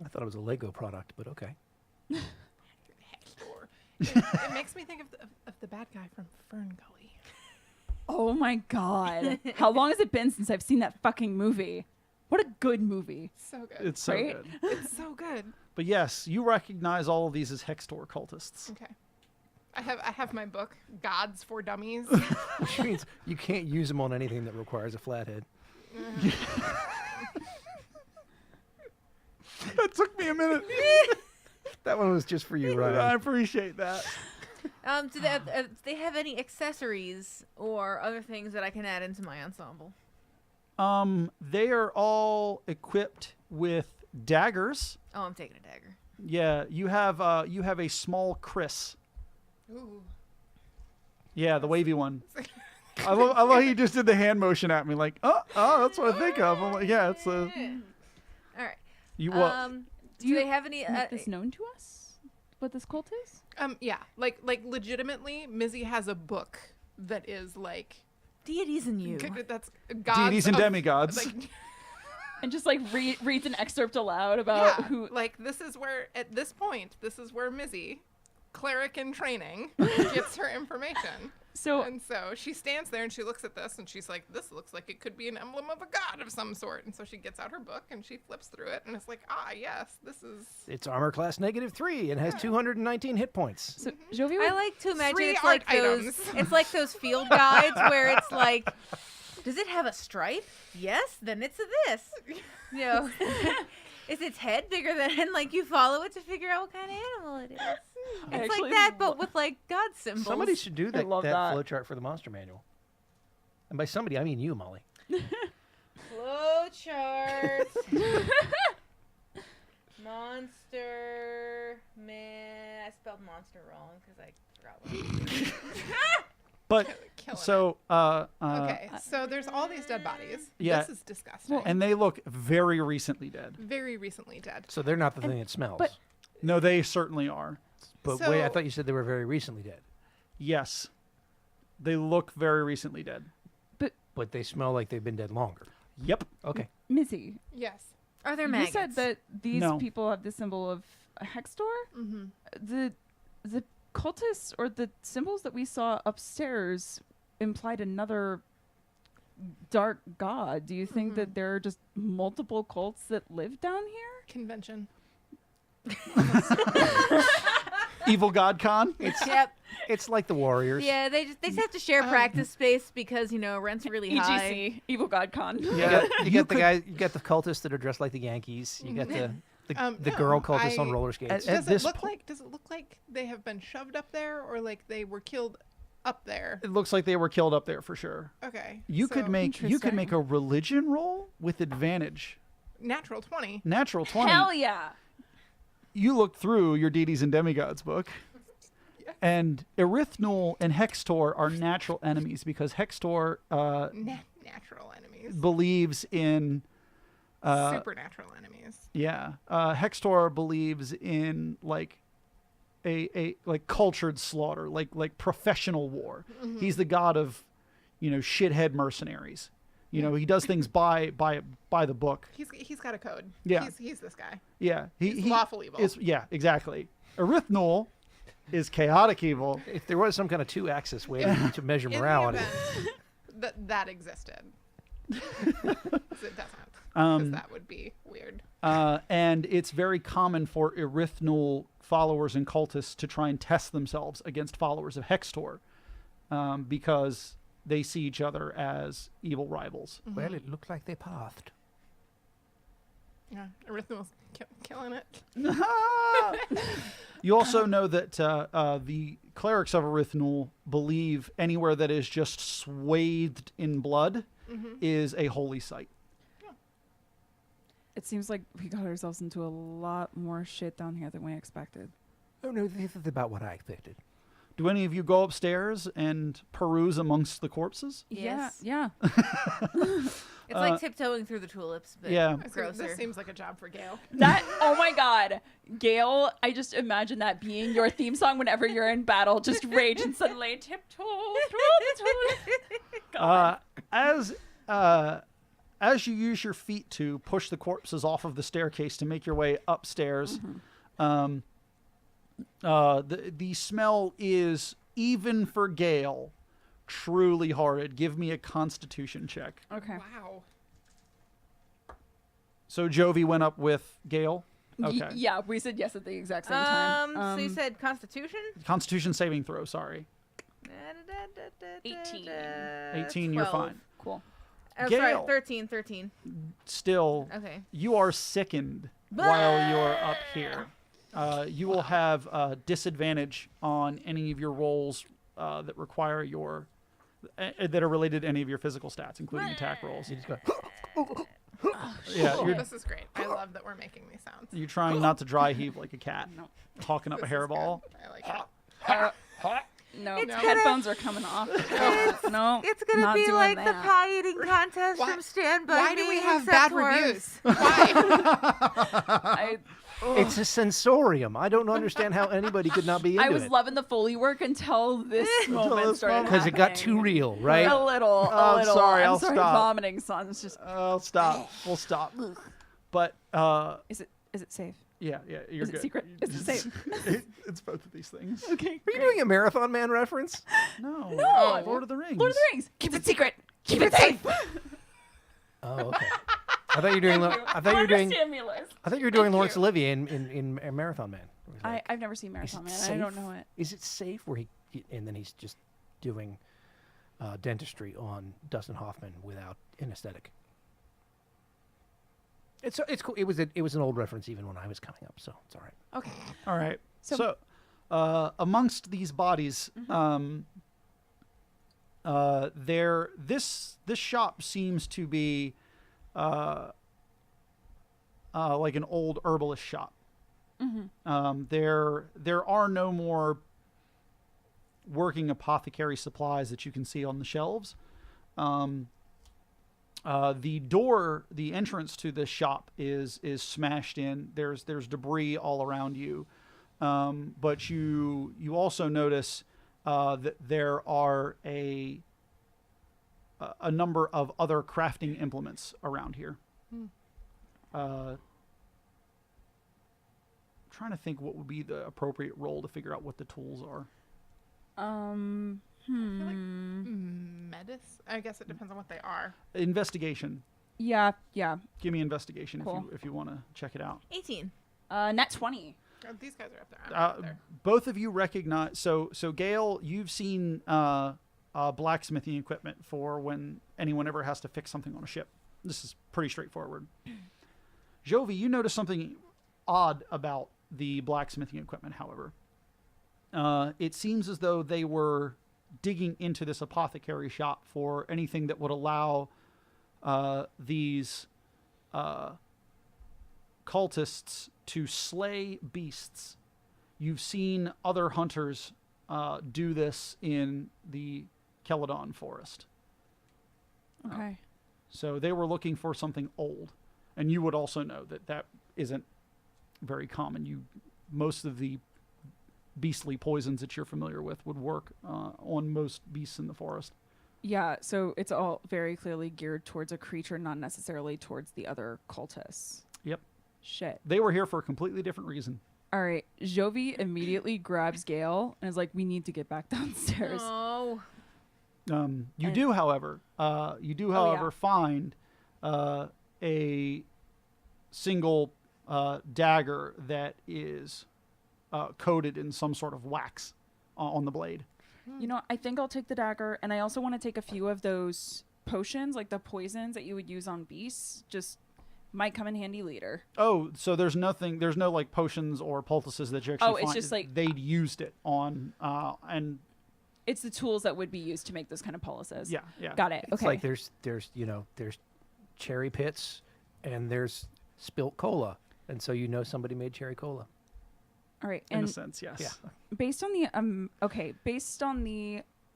I thought it was a Lego product, but okay. Hector. It makes me think of the bad guy from Fern Gully. Oh my god. How long has it been since I've seen that fucking movie? What a good movie. So good. It's so Right? good. It's so good. But yes, you recognize all of these as Hextor cultists. Okay. I have my book, Gods for Dummies. Which means you can't use them on anything that requires a flathead. That took me a minute. That one was just for you, I Ryan. appreciate that. Do they have any accessories or other things that I can add into my ensemble? They are all equipped with daggers. Oh, I'm taking a dagger. Yeah, you have a small Chris. Ooh. Yeah, the wavy one. I love how you just did the hand motion at me, like, oh, that's what I think of. I'm like, yeah, it's a. All right. You what? Do they have any? Make this known to us? What this cult is? Yeah, like legitimately, Mizzy has a book that is like deities in you? that's gods Deities and of- demigods. Like, And just like reads an excerpt aloud about yeah, who. like this is where this is where Mizzy, cleric in training, gets her information. So And so she stands there and she looks at this and she's like, this looks like it could be an emblem of a god of some sort. And so she gets out her book and she flips through it and it's like, yes, this is. It's armor class -3 and has 219 hit points. so Jovi I would like to imagine Free it's art like those. items. It's like those field guides where it's like, does it have a stripe? Yes, then it's a this. You know, is its head bigger than? And like you follow it to figure out what kind of animal it is. It's actually like that, but with like god symbols. Somebody should do that, love that. flowchart for the monster manual. And by somebody, I mean you, Molly. Flow chart. Monster man. I spelled monster wrong because I forgot what it was. But Killing so Okay, so there's all these dead bodies. Yeah. This is disgusting. and they look very recently dead. Very recently dead. So they're not the thing that smells. but- No, they certainly are. But wait, I So- thought you said they were very recently dead. Yes. They look very recently dead. But they smell like they've been dead longer. Yep. Okay. Missy. Yes. Are there You maggots? said that these No. people have the symbol of a Hextor. Mm-hmm. The cultists or the symbols that we saw upstairs implied another dark god. Do you think that there are just multiple cults that live down here? Convention. Evil God Con. Yep. It's like the Warriors. Yeah, they just have to share practice space because rent's really high. EGC, Evil God Con. Yeah. You get the guys. You get the cultists that are dressed like the Yankees. You get the No, girl cultists on I- roller skates. At Does this it look po- like? Does it look like they have been shoved up there, or like they were killed up there? It looks like they were killed up there for sure. Okay. You so could make Interesting. a religion roll with advantage. natural 20. Natural 20. Hell yeah. You look through your deities and demigods book. And Erythnul and Hextor are natural enemies because Hextor Natural enemies. believes in Supernatural enemies. Hextor believes in like a like cultured slaughter, like professional war. He's the god of, shithead mercenaries. He does things by the book. He's got a code. Yeah. He's this guy. Yeah, He's lawful evil. Exactly. Erythnul is chaotic evil. If there was some kind of 2-axis way to measure In the morality, event that existed. 'Cause it doesn't. Because that would be weird. And it's very common for Erythnul followers and cultists to try and test themselves against followers of Hextor, because they see each other as evil rivals. well, it looked like they pathed. Yeah. Erythnul's killing it. You also know that the clerics of Erythnul believe anywhere that is just swathed in blood is a holy site. It seems like we got ourselves into a lot more shit down here than we expected. Oh no, this is about what I expected. Do any of you go upstairs and peruse amongst the corpses? Yes. Yeah. It's like tiptoeing through the tulips, but Yeah. So this grosser. seems like a job for Gail. That, oh my God. Gail, I just imagine that being your theme song whenever you're in battle, just rage and suddenly tiptoe through the tulips. As you use your feet to push the corpses off of the staircase to make your way upstairs, the smell is, even for Gale, truly horrid. Give me a Constitution check. Okay. Wow. So Jovi went up with Gale. Okay. Yeah, we said yes at the exact same time. So you said Constitution? Constitution saving throw. Sorry. 18. 18. You're fine. Cool. Oh, Gale. sorry, 13. Still, Okay. you are sickened while you're up here. You will have disadvantage on any of your rolls that require that are related to any of your physical stats, including attack rolls. You just go. Yeah, This is great. I love that we're making these sounds. you're trying not to dry heave like a cat, No. hawking up a This is hairball. good. I like it. No, It's headphones are coming off. No, It's gonna not be doing like that. the pie eating contest Why- from Stand By Why do Me, we have except bad worse. reviews? Why? It's a sensorium. I don't understand how anybody could not be into I was it. loving the Foley work until this moment this started Because it got happening. too real, right? A little. Oh, I'm sorry, I'm I'll sorry, stop. vomiting, son. It's just. I'll stop. We'll stop. But Is it safe? Yeah, you're Is it good. secret? Is it safe? It's both of these things. Okay. Are you doing a Marathon Man reference? No. No. Lord of the Rings. Lord of the Rings. Keep it secret. Keep it safe. Oh, okay. I thought you were doing. I thought you were doing. Stimulus. I thought you were doing Laurence Olivier in Marathon Man. It was like, I've never seen Marathon Man. is it I don't safe? know it. Is it safe where and then he's just doing dentistry on Dustin Hoffman without anesthetic? It's cool. It was an old reference even when I was coming up, so it's all right. Okay. All right. So- So, amongst these bodies, this shop seems to be like an old herbalist shop. There are no more working apothecary supplies that you can see on the shelves. The entrance to this shop is smashed in. There's debris all around you, but you also notice that there are a number of other crafting implements around here. Trying to think what would be the appropriate role to figure out what the tools are. Medicine. I guess it depends on what they are. Investigation. Yeah. Give me investigation Cool. if you want to check it out. 18. Net 20. Oh, these guys are up there. I'm up there. Both of you recognize. So Gail, you've seen blacksmithing equipment for when anyone ever has to fix something on a ship. This is pretty straightforward. Jovi, you notice something odd about the blacksmithing equipment. However, it seems as though they were digging into this apothecary shop for anything that would allow these cultists to slay beasts. You've seen other hunters do this in the Celadon forest. Okay. So they were looking for something old. And you would also know that that isn't very common. Most of the beastly poisons that you're familiar with would work on most beasts in the forest. Yeah, so it's all very clearly geared towards a creature, not necessarily towards the other cultists. Yep. Shit. They were here for a completely different reason. All right. Jovi immediately grabs Gale and is like, we need to get back downstairs. Oh. You do, however, find a single dagger that is coated in some sort of wax on the blade. You know, I think I'll take the dagger, and I also want to take a few of those potions, like the poisons that you would use on beasts. Just might come in handy later. Oh, so there's no like potions or poultices that you actually it's find. just like- they'd used it on, and It's the tools that would be used to make those kind of poultices. yeah. Got it. It's Okay. like there's cherry pits and there's spilt cola, and so somebody made cherry cola. All right. In a And sense, yes. Yeah. based on the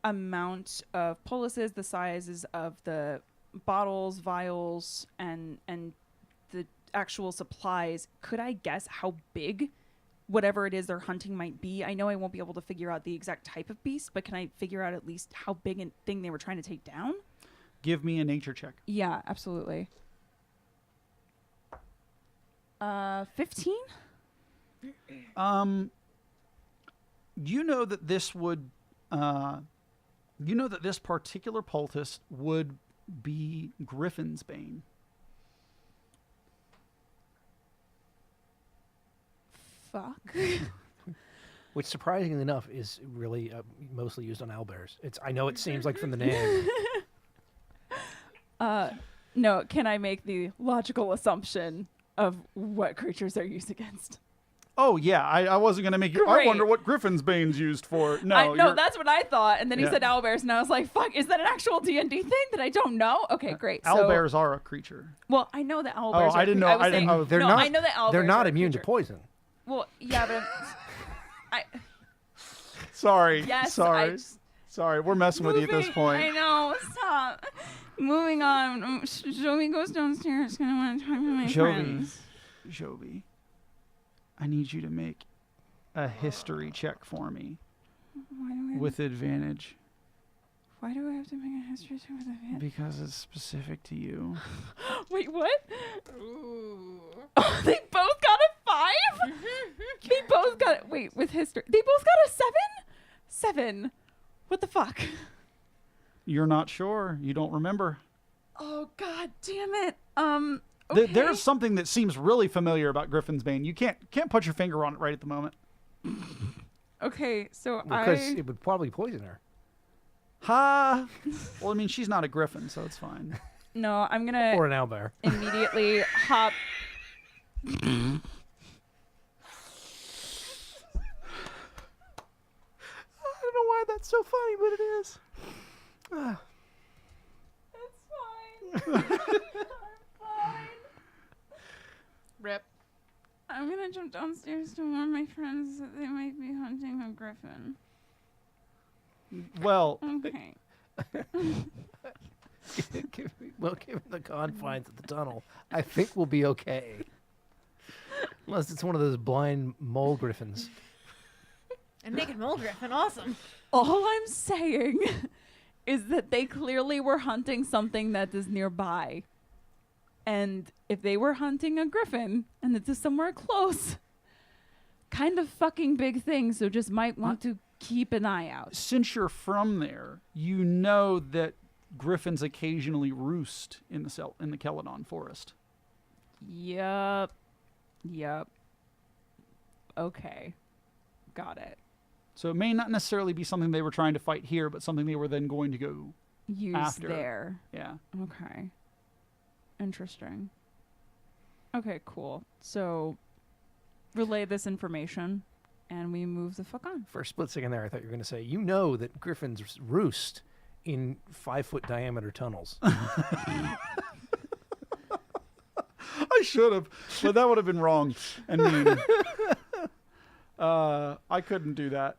amount of poultices, the sizes of the bottles, vials, and the actual supplies, could I guess how big whatever it is they're hunting might be? I know I won't be able to figure out the exact type of beast, but can I figure out at least how big a thing they were trying to take down? Give me a nature check. Yeah, absolutely. 15? You know that this would, this particular poultice would be Griffin's Bane. Fuck. Which, surprisingly enough, is really mostly used on owlbears. I know it seems like from the name. No, can I make the logical assumption of what creatures they're used against? Oh yeah, I wasn't gonna make you. I Great. wonder what Griffin's Bane's used for. No, No, that's what I thought. And then he Yeah. said owlbears, and I was like, fuck, is that an actual D&D thing that I don't know? Okay, great. So, owlbears are a creature. well, I know that owlbears I are didn't know- I was I didn't saying- know- They're no, not. I know that owlbears They're not are a immune to creature. poison. Well, yeah, but Sorry, yes, sorry. We're messing with you at this I point. know, stop. Moving on. Joey goes downstairs. Gonna want to talk to my friends. Jovi, I need you to make a history check for me with advantage Why do I have to make a history check with a van? because it's specific to you. Wait, what? Ooh. Oh, they both got a 5? They both got wait with history. They both got a 7. 7. What the fuck? You're not sure. You don't remember. Oh god damn it. Okay. There's something that seems really familiar about Griffin's Bane. You can't put your finger on it right at the moment. Okay, so Because it would probably poison her. Ha! Well, I mean, she's not a griffin, so it's fine. no, I'm gonna Or an owlbear. immediately hop. I don't know why that's so funny, but it is. It's fine. I'm fine. Rip. I'm gonna jump downstairs to warn my friends that they might be hunting a griffin. Well, Okay. Well, given the confines of the tunnel, I think we'll be okay. Unless it's one of those blind mole griffins. A naked mole griffin, awesome. All I'm saying is that they clearly were hunting something that is nearby. And if they were hunting a griffin and it is somewhere close, kind of fucking big thing, so just might want to keep an eye out. since you're from there, you know that griffins occasionally roost in the Keladon forest. Yup. Okay. Got it. So it may not necessarily be something they were trying to fight here, but something they were then going to go. Use After. there. Yeah. Okay. Interesting. Okay, cool. So relay this information and we move the fuck on. For a split second there, I thought you were going to say, you know that griffins roost in 5-foot diameter tunnels. I should have, but that would have been wrong and mean. I couldn't do that.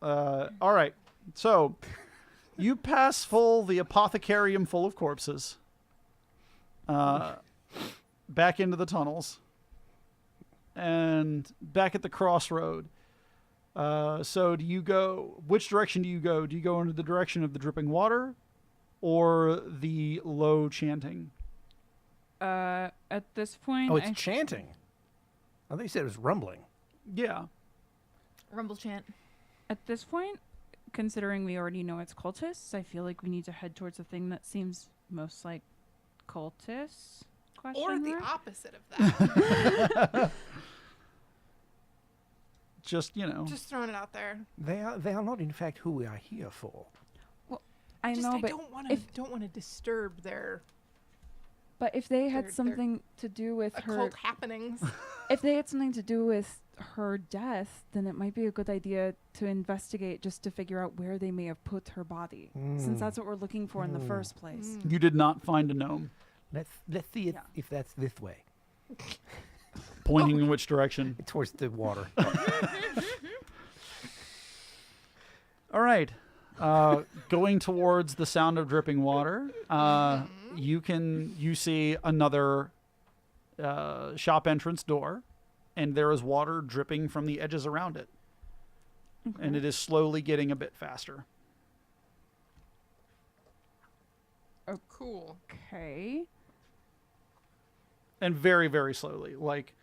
All right. So you pass the apothecarium full of corpses. Back into the tunnels. And back at the crossroad. So which direction do you go? Do you go into the direction of the dripping water or the low chanting? At this point, Oh, it's chanting. I thought you said it was rumbling. Yeah. Rumble chant. at this point, considering we already know it's cultists, I feel like we need to head towards the thing that seems most like cultists. Question Or the mark? opposite of that. Just, Just throwing it out there. They are not, in fact, who we are here for. I Just, know, I but don't want to disturb their if they had their something to do with her, occult happenings. if they had something to do with her death, then it might be a good idea to investigate just to figure out where they may have put her body, since that's what we're looking for in the first place. you did not find a gnome. Let's see if that's this way. Pointing in which direction? Towards the water. All right. Going towards the sound of dripping water, you see another shop entrance door, and there is water dripping from the edges around it. And it is slowly getting a bit faster. Cool. Okay. And very, very slowly. Like,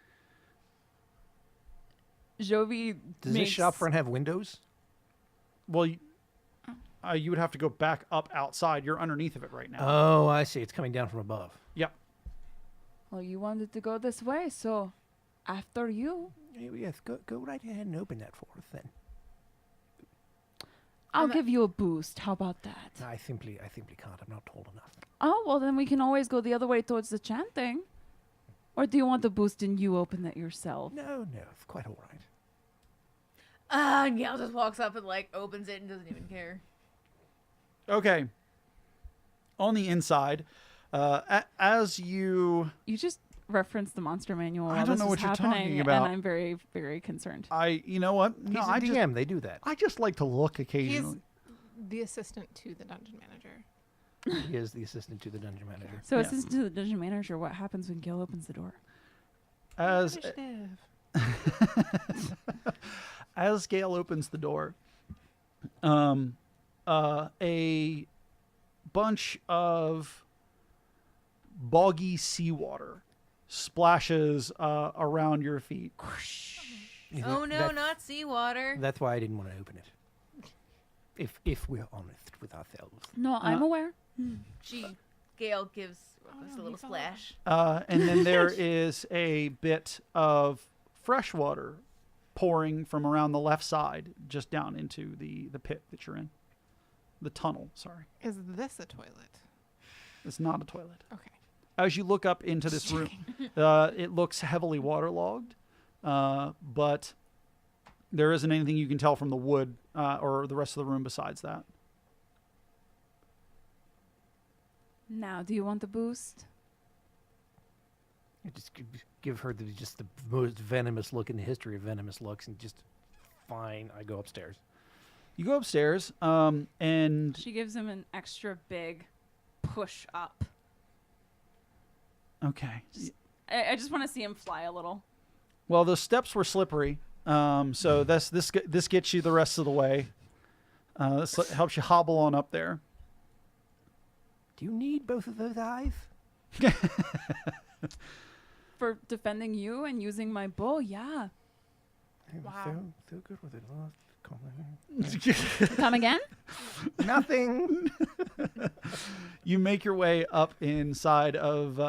Jovi Does this shop front have windows? well, you would have to go back up outside. You're underneath of it right now. Oh, I see. It's coming down from above. Yep. Well, you wanted to go this way, so after you. Yes, go right ahead and open that for us then. I'll give you a boost. How about that? I simply can't. I'm not tall enough. Oh, well, then we can always go the other way towards the chanting. Or do you want the boost and you open it yourself? No, it's quite all right. And Gail just walks up and like opens it and doesn't even care. Okay. On the inside, as you... You just referenced the monster manual. I while don't this know is what you're talking happening, about. And I'm very, very concerned. You know what? No, He's a DM. They do that. I just like to look He's occasionally. the assistant to the dungeon manager. He is the assistant to the dungeon manager. So, Yeah. assistant to the dungeon manager, what happens when Gil opens the door? As Initiative. as Gale opens the door, a bunch of boggy seawater splashes around your feet. Oh no, not seawater. That's why I didn't want to open it. If we're honest with ourselves. No, I'm aware. Gale gives no, a little he fell splash. And then there is a bit of fresh water pouring from around the left side, just down into the pit that you're in. The tunnel, sorry. Is this a toilet? It's not a toilet. Okay. As you look up into this room, it looks heavily waterlogged, but there isn't anything you can tell from the wood or the rest of the room besides that. Now, do you want the boost? I just give her just the most venomous look in the history of venomous looks, and just fine. I go upstairs. You go upstairs, and She gives him an extra big push up. okay. I just want to see him fly a little. Well, the steps were slippery, so this gets you the rest of the way. This helps you hobble on up there. Do you need both of those eyes? For defending you and using my bull, yeah. Wow. So good with it. Come again? Nothing. You make your way up inside of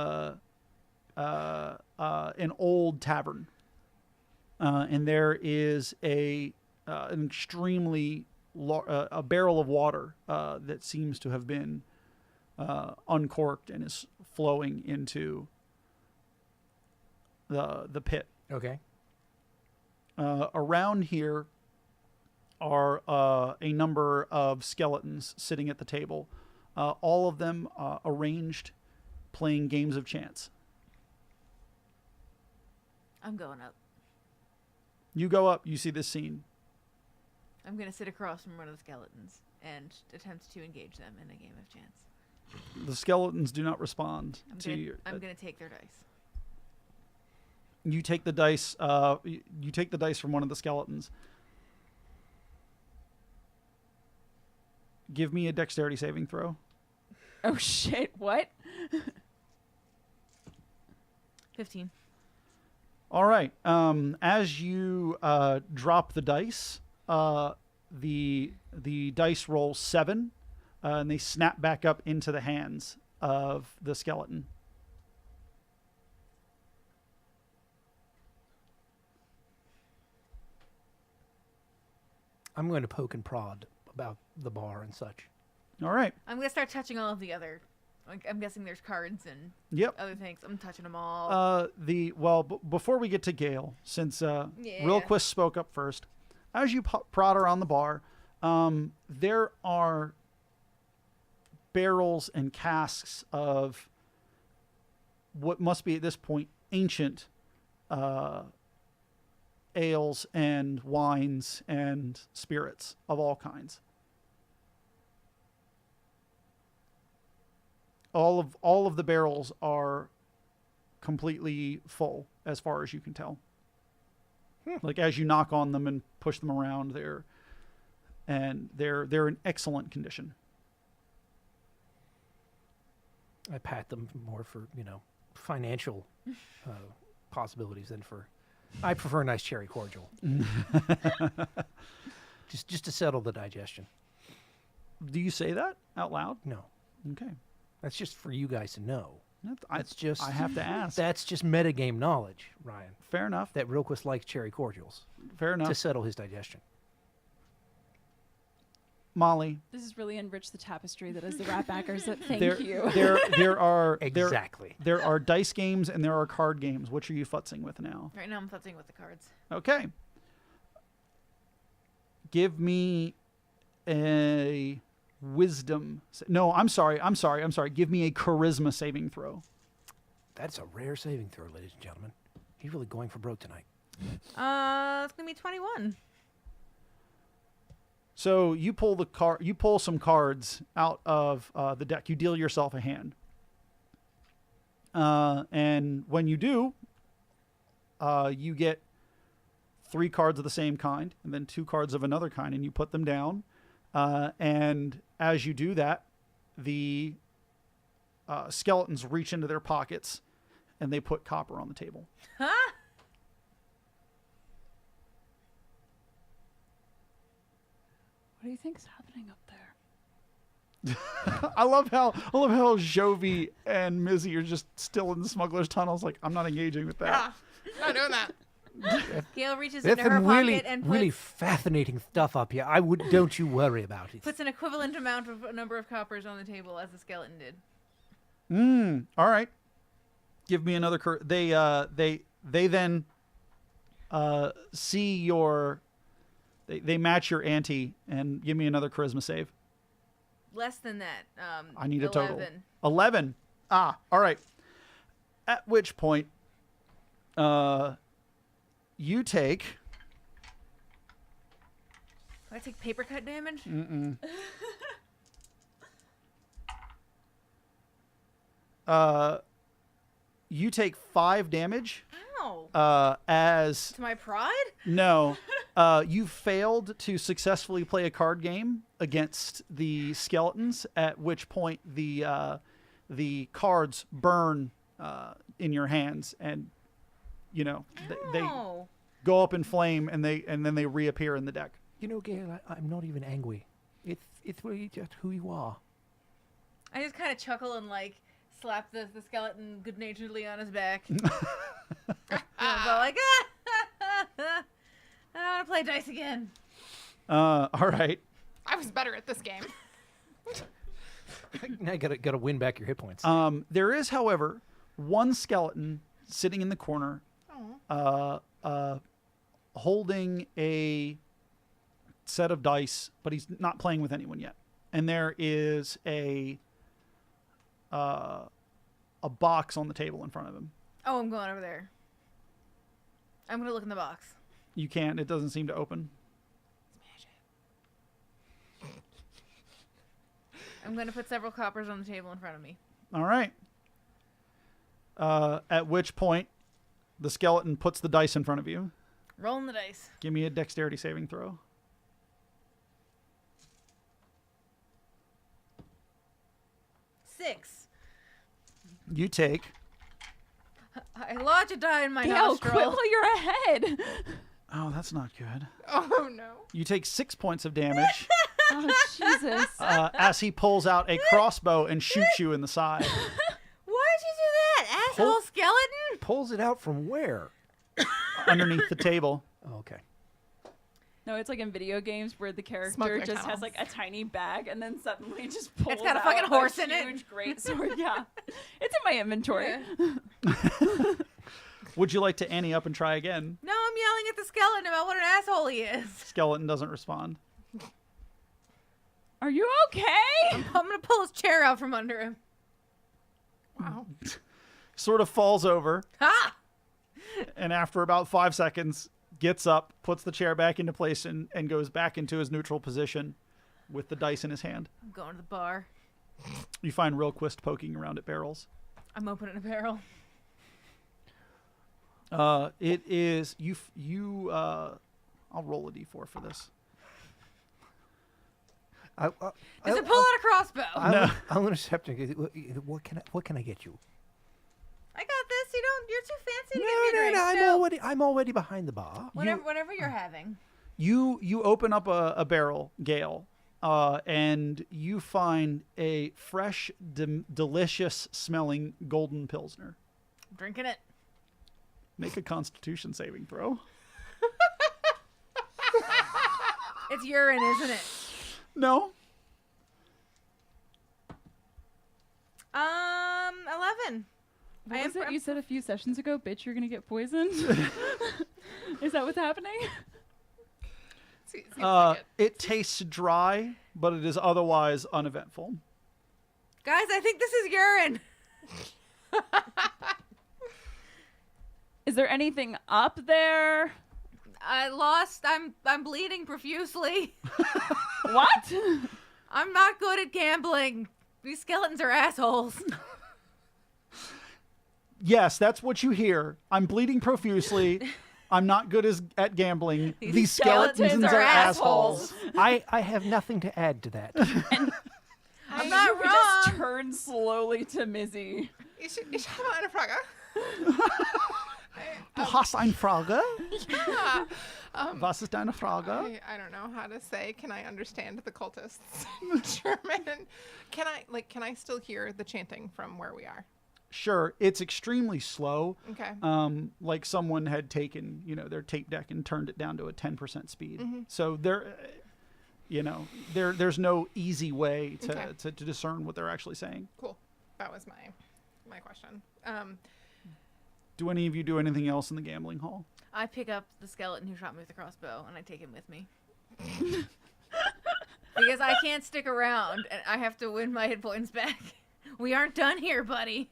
an old tavern, and there is an extremely a barrel of water that seems to have been uncorked and is flowing into the pit. Okay. Around here are a number of skeletons sitting at the table, all of them arranged, playing games of chance. I'm going up. You go up, you see this scene. I'm going to sit across from one of the skeletons and attempt to engage them in a game of chance. The skeletons do not respond to you. I'm going to take their dice. You take the dice. You take the dice from one of the skeletons. Give me a dexterity saving throw. Oh shit! What? 15. All right. As you drop the dice, the dice roll 7, and they snap back up into the hands of the skeleton. I'm going to poke and prod about the bar and such. All right. I'm going to start touching all of the other. Like, I'm guessing there's cards and Yep. other things. I'm touching them all. Before we get to Gale, since Yeah. Rilquist spoke up first, as you prod around the bar, there are barrels and casks of what must be at this point ancient ales and wines and spirits of all kinds. All of the barrels are completely full as far as you can tell. Like as you knock on them and push them around, they're in excellent condition. I pat them more for, financial possibilities than for... I prefer a nice cherry cordial. just to settle the digestion. Do you say that out loud? No. Okay. That's just for you guys to know. I have to ask. That's just metagame knowledge, Ryan. Fair enough. That Rilquist likes cherry cordials Fair enough. to settle his digestion. Molly, This has really enriched the tapestry that is the Ratbaggers. Thank there you. there are Exactly. there are dice games and there are card games. Which are you futzing with now? Right now I'm futzing with the cards. Okay. Give me a wisdom. No, I'm sorry. Give me a charisma saving throw. That's a rare saving throw, ladies and gentlemen. He's really going for broke tonight. It's going to be 21. So you pull some cards out of the deck. You deal yourself a hand. And when you do, you get 3 cards of the same kind and then 2 cards of another kind, and you put them down. And as you do that, the skeletons reach into their pockets and they put copper on the table. Huh? What do you think's happening up there? I love how Jovi and Mizzy are just still in the smuggler's tunnels. Like, I'm not engaging with that. Not doing that. Gail reaches There's into her some pocket and really puts, fascinating stuff up here. Don't you worry about it. puts an equivalent amount of a number of coppers on the table as the skeleton did. All right. Give me another. They then see your. They match your ante and give me another charisma save. Less than that. I need a 11. total. 11. All right. At which point, you take. Do I take paper cut damage? You take 5 damage. Ow. As To my pride? no, you failed to successfully play a card game against the skeletons. At which point the cards burn in your hands, and they Oh. go up in flame, and then they reappear in the deck. You know, Gail, I'm not even angry. It's really just who you are. I just kind of chuckle and like slap the skeleton good naturedly on his back. Like, I want to play dice again. All right. I was better at this game. Now you gotta win back your hit points. There is, however, one skeleton sitting in the corner, holding a set of dice, but he's not playing with anyone yet. And there is a box on the table in front of him. Oh, I'm going over there. I'm going to look in the box. You can't. It doesn't seem to open. I'm going to put several coppers on the table in front of me. All right. At which point, the skeleton puts the dice in front of you. Rolling the dice. Give me a dexterity saving throw. 6. You take. I lodge a die in my Gail, quit nostril. while you're ahead. Oh, that's not good. Oh no. You take 6 points of damage Oh, Jesus. as he pulls out a crossbow and shoots you in the side. Why'd you do that, asshole skeleton? Pulls it out from where? Underneath the table. Oh, okay. No, it's like in video games where the character Smuggler just has tunnels. like a tiny bag and then suddenly just pulls got a out fucking horse in it. huge great sword. Yeah, it's in my inventory. Yeah. Would you like to ante up and try again? No, I'm yelling at the skeleton about what an asshole he is. Skeleton doesn't respond. Are you okay? I'm going to pull his chair out from under him. Wow. Sort of falls over, Ha! and after about 5 seconds, gets up, puts the chair back into place, and goes back into his neutral position with the dice in his hand. I'm going to the bar. You find Rilquist poking around at barrels. I'm opening a barrel. It is I'll roll a d4 for this. Does it pull out a crossbow? I'm intercepting. What can I get you? I got this. You're too fancy to get me a No. drink. I'm already behind the bar. Whatever you're having. You open up a barrel, Gale, and you find a fresh, delicious smelling golden pilsner. I'm drinking it. Make a Constitution saving throw. It's urine, isn't it? No. 11. What was it you said a few sessions ago? Bitch, you're gonna get poisoned. Is that what's happening? Seems like it. It tastes dry, but it is otherwise uneventful. Guys, I think this is urine. Is there anything up there? I lost. I'm bleeding profusely. What? I'm not good at gambling. These skeletons are assholes. Yes, that's what you hear. I'm bleeding profusely. I'm not good at gambling. These skeletons are assholes. I have nothing to add to that. I'm not We just wrong. turn slowly to Mizzy. Ich habe eine Frage. Du hast eine Frage? Yeah. Was ist deine Frage? I don't know how to say. Can I understand the cultists in German? Can I still hear the chanting from where we are? Sure, it's extremely slow. Okay. Like someone had taken, their tape deck and turned it down to a 10% speed. So there's no easy way to discern what they're actually saying. Cool. That was my question. Do any of you do anything else in the gambling hall? I pick up the skeleton who shot me with the crossbow and I take him with me. Because I can't stick around and I have to win my hit points back. We aren't done here, buddy.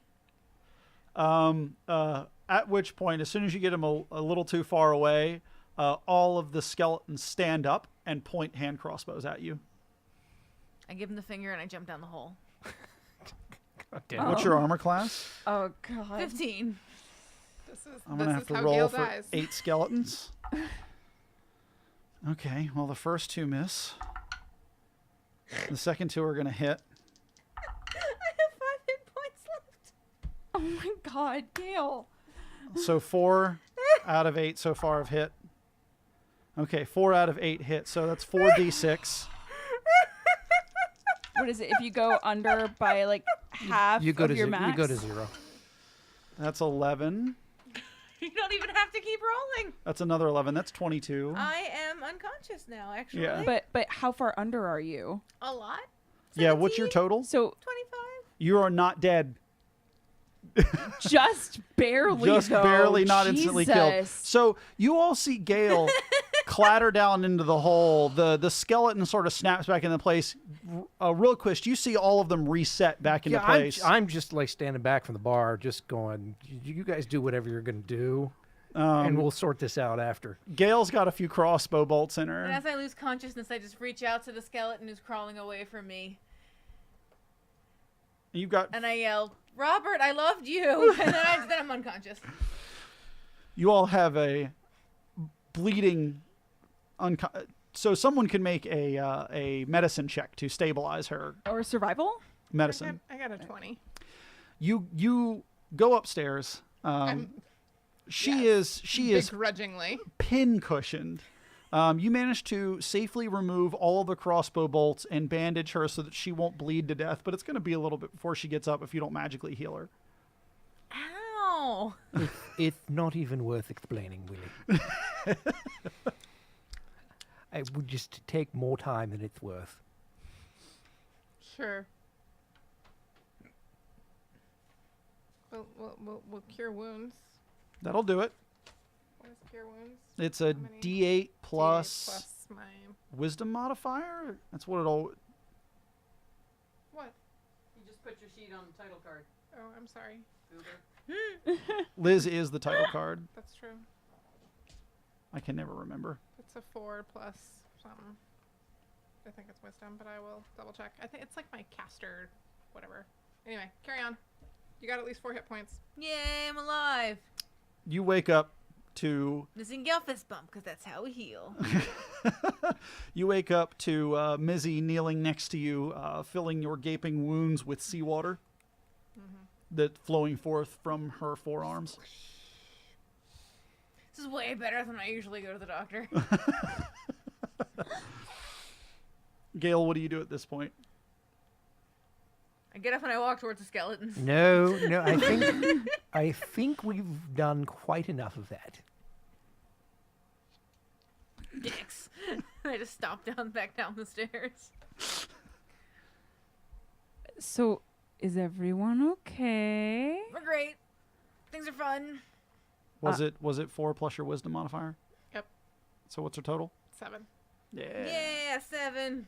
At which point, as soon as you get him a little too far away, all of the skeletons stand up and point hand crossbows at you. I give him the finger and I jump down the hole. Damn. What's your armor class? Oh God. 15. I'm going to have to how roll Gale for dies. 8 skeletons. Okay, well, the first 2 miss. The second 2 are going to hit. I have 5 hit points left. Oh my God, Gail. So 4 out of 8 so far have hit. Okay, 4 out of 8 hit, so that's 4d6. What is it? If you go under by like half You go of to your you max? go to 0. That's 11. You don't even have to keep rolling. That's another 11. That's 22. I am unconscious now, actually. Yeah. But how far under are you? A lot? Yeah, what's your 17? total? So 25? You are not dead. just barely. Just though. barely not instantly killed. Jesus. So you all see Gale clatter down into the hole. The skeleton sort of snaps back into place. Real quick, you see all of them reset back into place. I'm just like standing back from the bar, just going, you guys do whatever you're going to do, and we'll sort this out after. Gale's got a few crossbow bolts in her. And as I lose consciousness, I just reach out to the skeleton who's crawling away from me. You've got. And I yell, Robert, I loved you. And then I'm unconscious. You all have a bleeding. So someone can make a medicine check to stabilize her Or survival? medicine. I got a 20. You go upstairs. She is Begrudgingly. pin cushioned. You manage to safely remove all of the crossbow bolts and bandage her so that she won't bleed to death, but it's going to be a little bit before she gets up if you don't magically heal her. Ow. It's not even worth explaining, Willie. It would just take more time than it's worth. Sure. We'll cure wounds. That'll do it. What is cure wounds? It's a How many? D8 plus plus my wisdom modifier. That's what it'll. what? You just put your sheet on the title card. Oh, I'm sorry. Liz is the title card. That's true. I can never remember. It's a 4 plus something. I think it's wisdom, but I will double check. I think it's like my caster, whatever. Anyway, carry on. You got at least 4 hit points. Yay, I'm alive. You wake up to. Missing Gale fist bump, because that's how we heal. You wake up to Mizzy kneeling next to you, filling your gaping wounds with seawater that flowing forth from her forearms. This is way better than I usually go to the doctor. Gale, what do you do at this point? I get up and I walk towards the skeletons. No, I think we've done quite enough of that. Dicks. I just stomp back down the stairs. So, is everyone okay? We're great. Things are fun. Was it 4 plus your wisdom modifier? Yep. So what's her total? 7. Yeah, 7.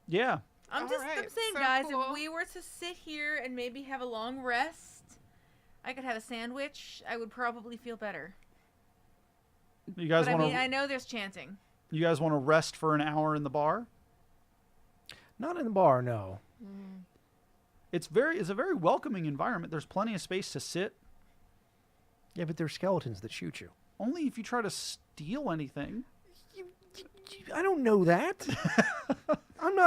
Yeah. I'm Alright, saying, so guys, cool. if we were to sit here and maybe have a long rest, I could have a sandwich, I would probably feel better. You guys But I want mean, to I know there's chanting. you guys want to rest for an hour in the bar? Not in the bar, no. It's a very welcoming environment. There's plenty of space to sit. Yeah, but there's skeletons that shoot you. Only if you try to steal anything. I don't know that.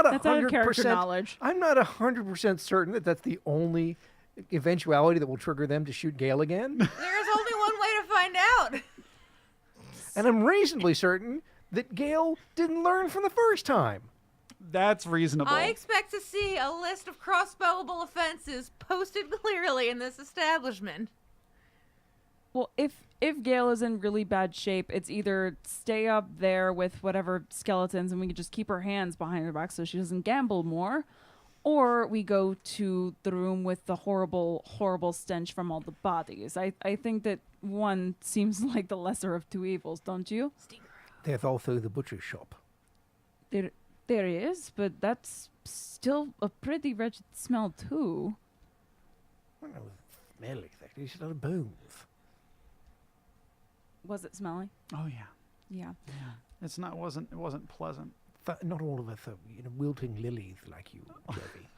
not That's out of 100%. character knowledge. I'm not 100% certain that that's the only eventuality that will trigger them to shoot Gale again. There's only one way to find out. And I'm reasonably certain that Gale didn't learn from the first time. That's reasonable. I expect to see a list of crossbowable offenses posted clearly in this establishment. Well, if Gale is in really bad shape, it's either stay up there with whatever skeletons and we can just keep her hands behind her back so she doesn't gamble more, or we go to the room with the horrible, horrible stench from all the bodies. I think that one seems like the lesser of two evils, don't you? There's also the butcher's shop. There is, but that's still a pretty wretched smell too. I don't know what the smell exactly. It's a lot of bones. Was it smelly? Oh yeah. Yeah. It wasn't pleasant. Not all of us are wilting lilies like you, Jovi.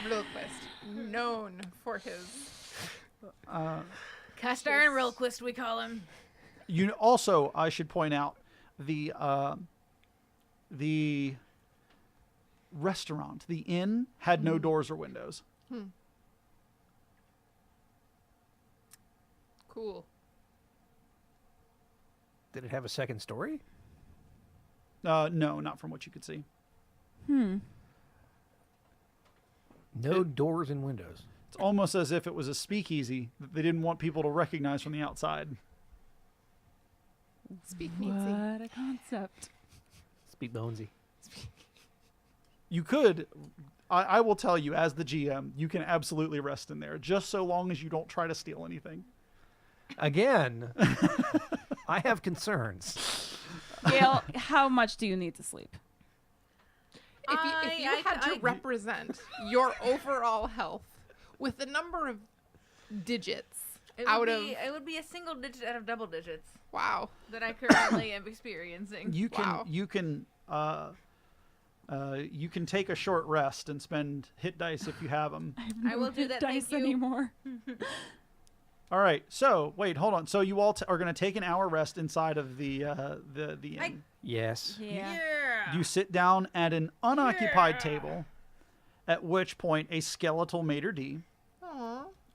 Realquist, known for his. Cast iron Realquist, we call him. You also, I should point out, the restaurant, the inn, had no doors or windows. Cool. Did it have a second story? No, not from what you could see. No doors and windows. It's almost as if it was a speakeasy that they didn't want people to recognize from the outside. Speak neatsy. What a concept. Speak bonesy. You could, I will tell you, as the GM, you can absolutely rest in there, just so long as you don't try to steal anything. Again, I have concerns. Gale, how much do you need to sleep? If you had to represent your overall health with the number of digits It would be a single digit out of double digits wow. that I currently am experiencing. You can Wow. you can take a short rest and spend hit dice if you have them. I will do that, Dice thank you. anymore. All right. So wait, hold on. So you all are going to take an hour rest inside of the inn. Yes. Yeah. You sit down at an unoccupied table, at which point a skeletal maitre d'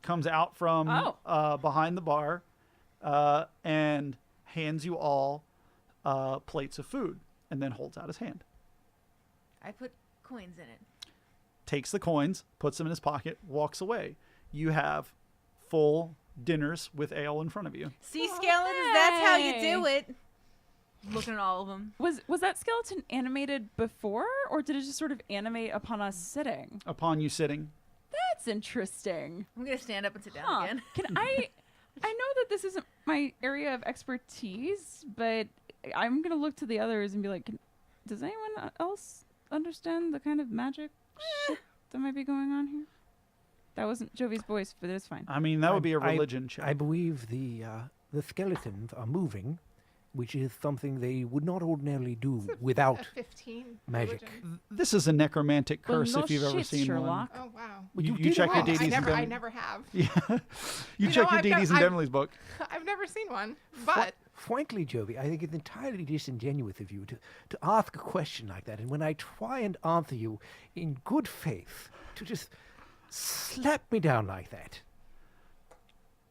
comes out from behind the bar and hands you all plates of food, and then holds out his hand. I put coins in it. Takes the coins, puts them in his pocket, walks away. You have full dinners with ale in front of you. See, skeletons, that's how you Hey. do it. Looking at all of them. Was that skeleton animated before, or did it just sort of animate upon us sitting? Upon you sitting, That's interesting. I'm going to stand up and sit down Huh. again. Can I know that this isn't my area of expertise, but I'm going to look to the others and be like, does anyone else understand the kind of magic shit that might be going on here? That wasn't Jovi's voice, but it's fine. I mean, that would be a I- religion check. I believe the skeletons are moving, which is something they would not ordinarily do without A 15 magic. religion. This is a necromantic Well, curse no if you've ever shit, seen Sherlock. Oh wow. one. You did check it your wrong. deities and I never have. Yeah. you know, check your I've deities nev- in I've- Emily's book. I've never seen one, but Frankly, Jovi, I think it's entirely disingenuous of you to ask a question like that, and when I try and answer you in good faith, to just slap me down like that.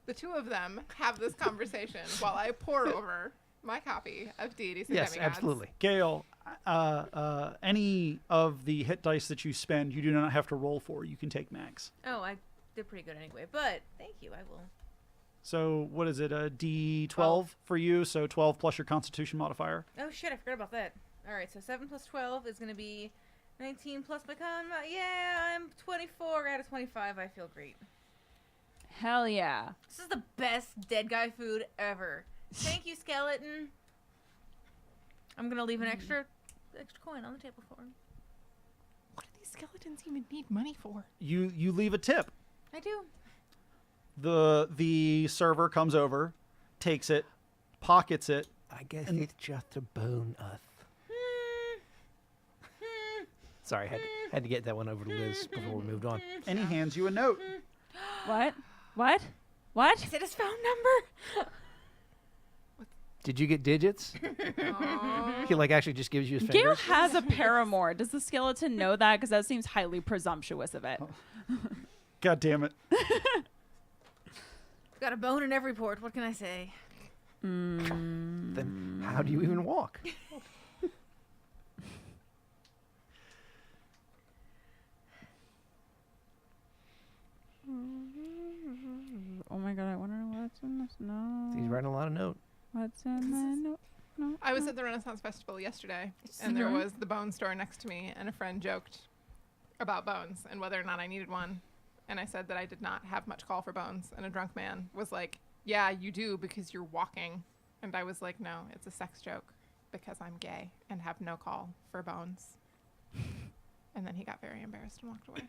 the two of them have this conversation while I pour over my copy of Deities and Yes, Demigods. absolutely. Gale, any of the hit dice that you spend, you do not have to roll for. You can take max. Oh, I did pretty good anyway. But thank you. I will. So what is it, a D12 12. for you? So 12 plus your Constitution modifier. Oh, shit. I forgot about that. All right. So 7 plus 12 is going to be 19 plus my con. Yeah, I'm 24 out of 25. I feel great. Hell yeah. This is the best dead guy food ever. Thank you, skeleton. I'm going to leave an extra coin on the table for him. What do these skeletons even need money for? You leave a tip. I do. The server comes over, takes it, pockets it. I guess And- it's just a bonus. Sorry, had to get that one over to Liz before we moved on. And he hands you a note. What? What? What? Is it his phone number? Did you get digits? Aw. He like actually just gives you his Gale fingers. has a paramour. Does the skeleton know that? Because that seems highly presumptuous of it. God damn it. Got a bone in every port. What can I say? Then how do you even walk? Oh my god, I wonder what's in this note. He's writing a lot of note. What's in the note? No. I was at the Renaissance Festival yesterday, It's and there mhm. was the bone store next to me, and a friend joked about bones and whether or not I needed one. And I said that I did not have much call for bones. And a drunk man was like, yeah, you do because you're walking. And I was like, no, it's a sex joke because I'm gay and have no call for bones. And then he got very embarrassed and walked away.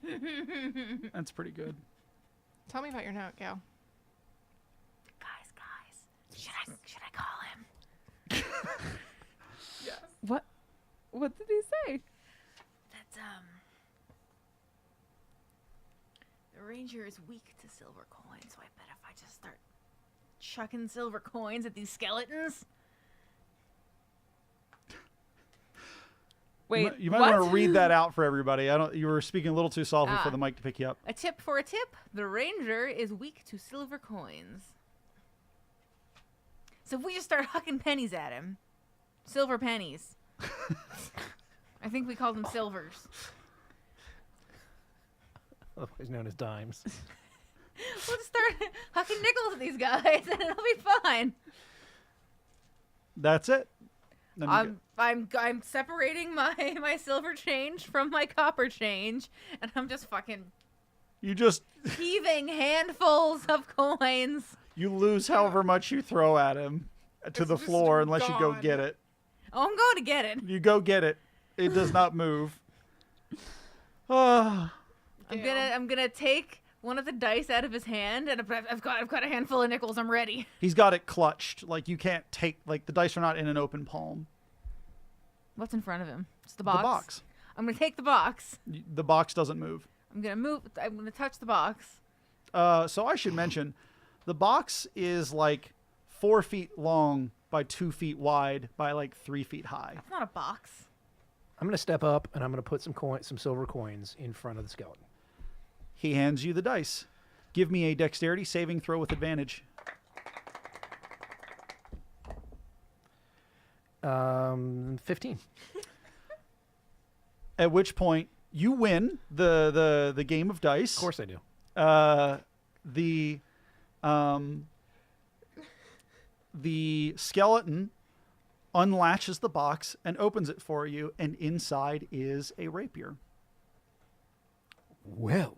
That's pretty good. Tell me about your note, Gail. Guys, should I call him? Yes. What? What did he say? That's the ranger is weak to silver coins, so I bet if I just start chucking silver coins at these skeletons. Wait, You might what? want to read that out for everybody. You were speaking a little too softly for Ah. the mic to pick you up. A tip for a tip: the ranger is weak to silver coins. So if we just start hucking pennies at him, silver pennies. I think we call them silvers. Otherwise known as dimes. We'll just start hucking nickels at these guys, and it'll be fine. That's it. Then you I'm separating my silver change from my copper change, and I'm just fucking you just heaving handfuls of coins. you lose however much you throw at him to It's the just floor unless you go gone. get it. Oh, I'm going to get it. You go get it. It does not move. Ah. I'm gonna take one of the dice out of his hand, and I've got a handful of nickels. I'm ready. He's got it clutched. Like you can't take like the dice are not in an open palm. What's in front of him? It's the box. The box. I'm gonna take the box. The box doesn't move. I'm gonna touch the box. So I should mention, the box is like 4 feet long by 2 feet wide by like 3 feet high. It's not a box. I'm gonna step up and I'm gonna put some silver coins in front of the skeleton. He hands you the dice. Give me a dexterity saving throw with advantage. 15. At which point you win the game of dice. Of course I do. The skeleton unlatches the box and opens it for you, and inside is a rapier. Well.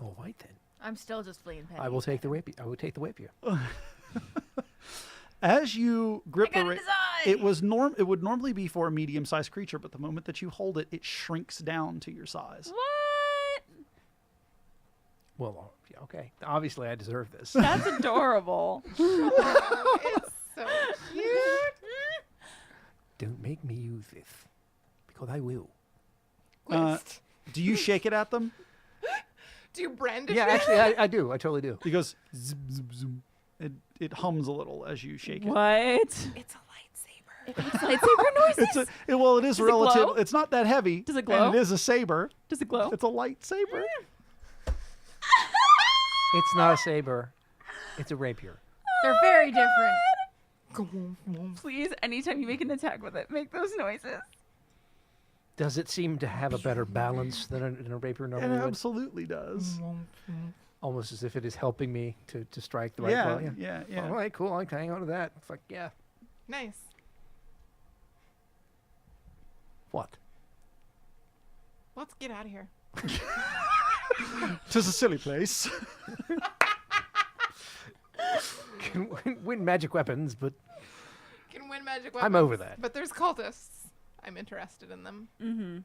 All right then. I'm still just fleeing pennies. I will take the rapier. I will take the rapier. As you grip I got the it rapier, design! it would normally be for a medium-sized creature, but the moment that you hold it, it shrinks down to your size. What? Well, yeah, okay. Obviously I deserve this. That's adorable. It's so cute. Don't make me use this. Because I will. Gwist. Do you shake it at them? Do you brandish Yeah, it? actually I do. I totally do. He goes, zip, zip, zoom. It hums a little as you shake it. What? It's a lightsaber. It makes lightsaber noises. Well, it is Does it relative. glow? It's not that heavy. Does it glow? And it is a saber. Does it glow? It's a lightsaber. It's not a saber. It's a rapier. They're very different. Please, anytime you make an attack with it, make those noises. Does it seem to have a better balance than a rapier It normally would? absolutely does. Almost as if it is helping me to strike the right Yeah, blow. yeah. All right, cool. I can hang on to that. Fuck yeah. Nice. What? Let's get out of here. Tis a silly place. Can win magic weapons, but Can win magic weapons. I'm over that. But there's cultists. I'm interested in them. Mm-hmm.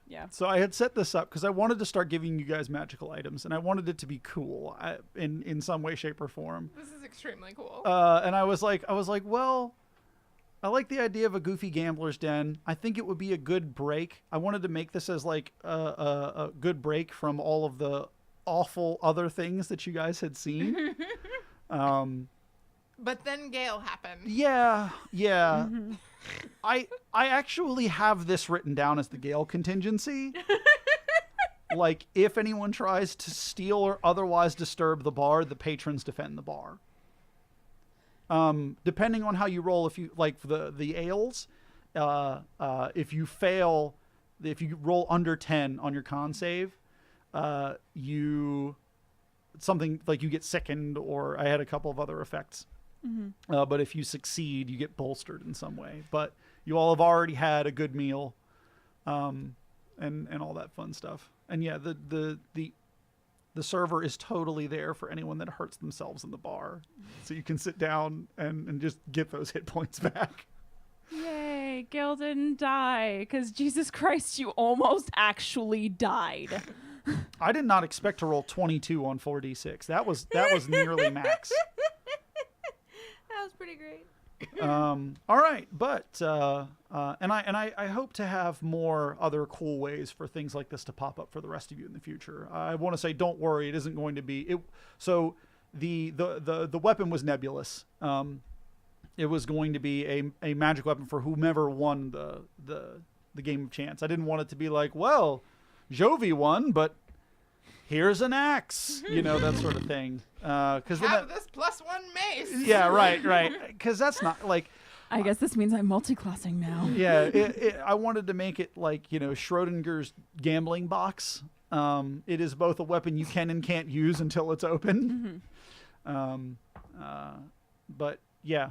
Yeah. So I had set this up because I wanted to start giving you guys magical items, and I wanted it to be cool in some way, shape, or form. This is extremely cool. And I was like, well, I like the idea of a goofy gambler's den. I think it would be a good break. I wanted to make this as like a good break from all of the awful other things that you guys had seen. But then Gale happened. Yeah. I actually have this written down as the Gale contingency. Like, if anyone tries to steal or otherwise disturb the bar, the patrons defend the bar. Depending on how you roll, if you like the ales, if you fail, if you roll under 10 on your con save, you something like you get sickened, or I had a couple of other effects. But if you succeed, you get bolstered in some way. But you all have already had a good meal, and all that fun stuff. And yeah, the server is totally there for anyone that hurts themselves in the bar, so you can sit down and just get those hit points back. Yay, Gil didn't die, because Jesus Christ, you almost actually died. I did not expect to roll 22 on 4d6. That was nearly max. That was pretty great. All right, but I hope to have more other cool ways for things like this to pop up for the rest of you in the future. I want to say, don't worry, it isn't going to be it. So the weapon was nebulous. It was going to be a magic weapon for whomever won the game of chance. I didn't want it to be like, well, Jovi won, but here's an axe, that sort of thing. Because Have this +1 mace. yeah, right. Because that's not like. I guess this means I'm multi-classing now. Yeah, I wanted to make it like Schrodinger's gambling box. It is both a weapon you can and can't use until it's open. But yeah,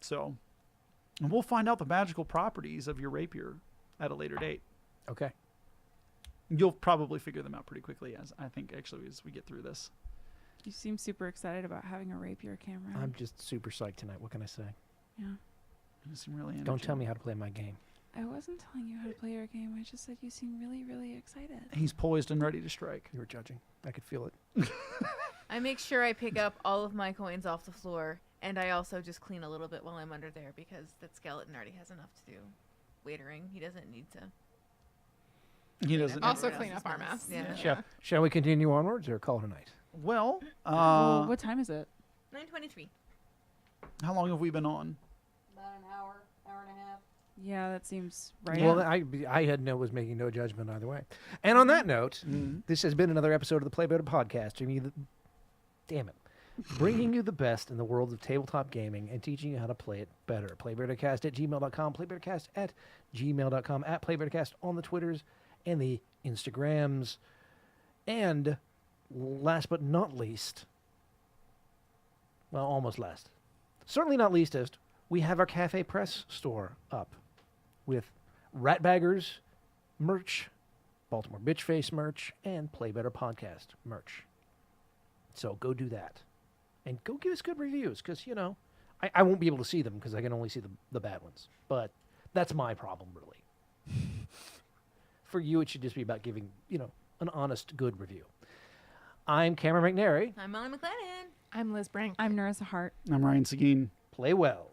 so and we'll find out the magical properties of your rapier at a later date. Okay. You'll probably figure them out pretty quickly, as we get through this. You seem super excited about having a rapier camera. I'm just super psyched tonight. What can I say? Yeah. You seem really Don't tell me how to play my game. I wasn't telling you how to play your game. I just said you seem really, really excited. He's poised and ready to strike. You were judging. I could feel it. I make sure I pick up all of my coins off the floor, and I also just clean a little bit while I'm under there, because that skeleton already has enough to do waitering. He doesn't need to. He doesn't. Also Everyone clean up else's our mess. mess. Yeah. Shall we continue onwards or call it a night? Well, Well, what time is it? 9:23. how long have we been on? About an hour, hour and a half. Yeah, that seems right. Well, I was making no judgment either way. And on that note, this has been another episode of the Play Better podcast. Bringing you the best in the world of tabletop gaming and teaching you how to play it better. PlayBetterCast@gmail.com, PlayBetterCast@gmail.com, @PlayBetterCast on the Twitters and the Instagrams. And last but not least, well, almost last, certainly not leastest, we have our Cafe Press store up with Ratbaggers merch, Baltimore Bitchface merch, and Play Better Podcast merch. So go do that. And go give us good reviews, because, I won't be able to see them because I can only see the bad ones. But that's my problem, really. For you, it should just be about giving, an honest, good review. I'm Cameron McNary. I'm Molly McLennan. I'm Liz Brink. I'm Nerissa Hart. I'm Ryan Seguin. Play well.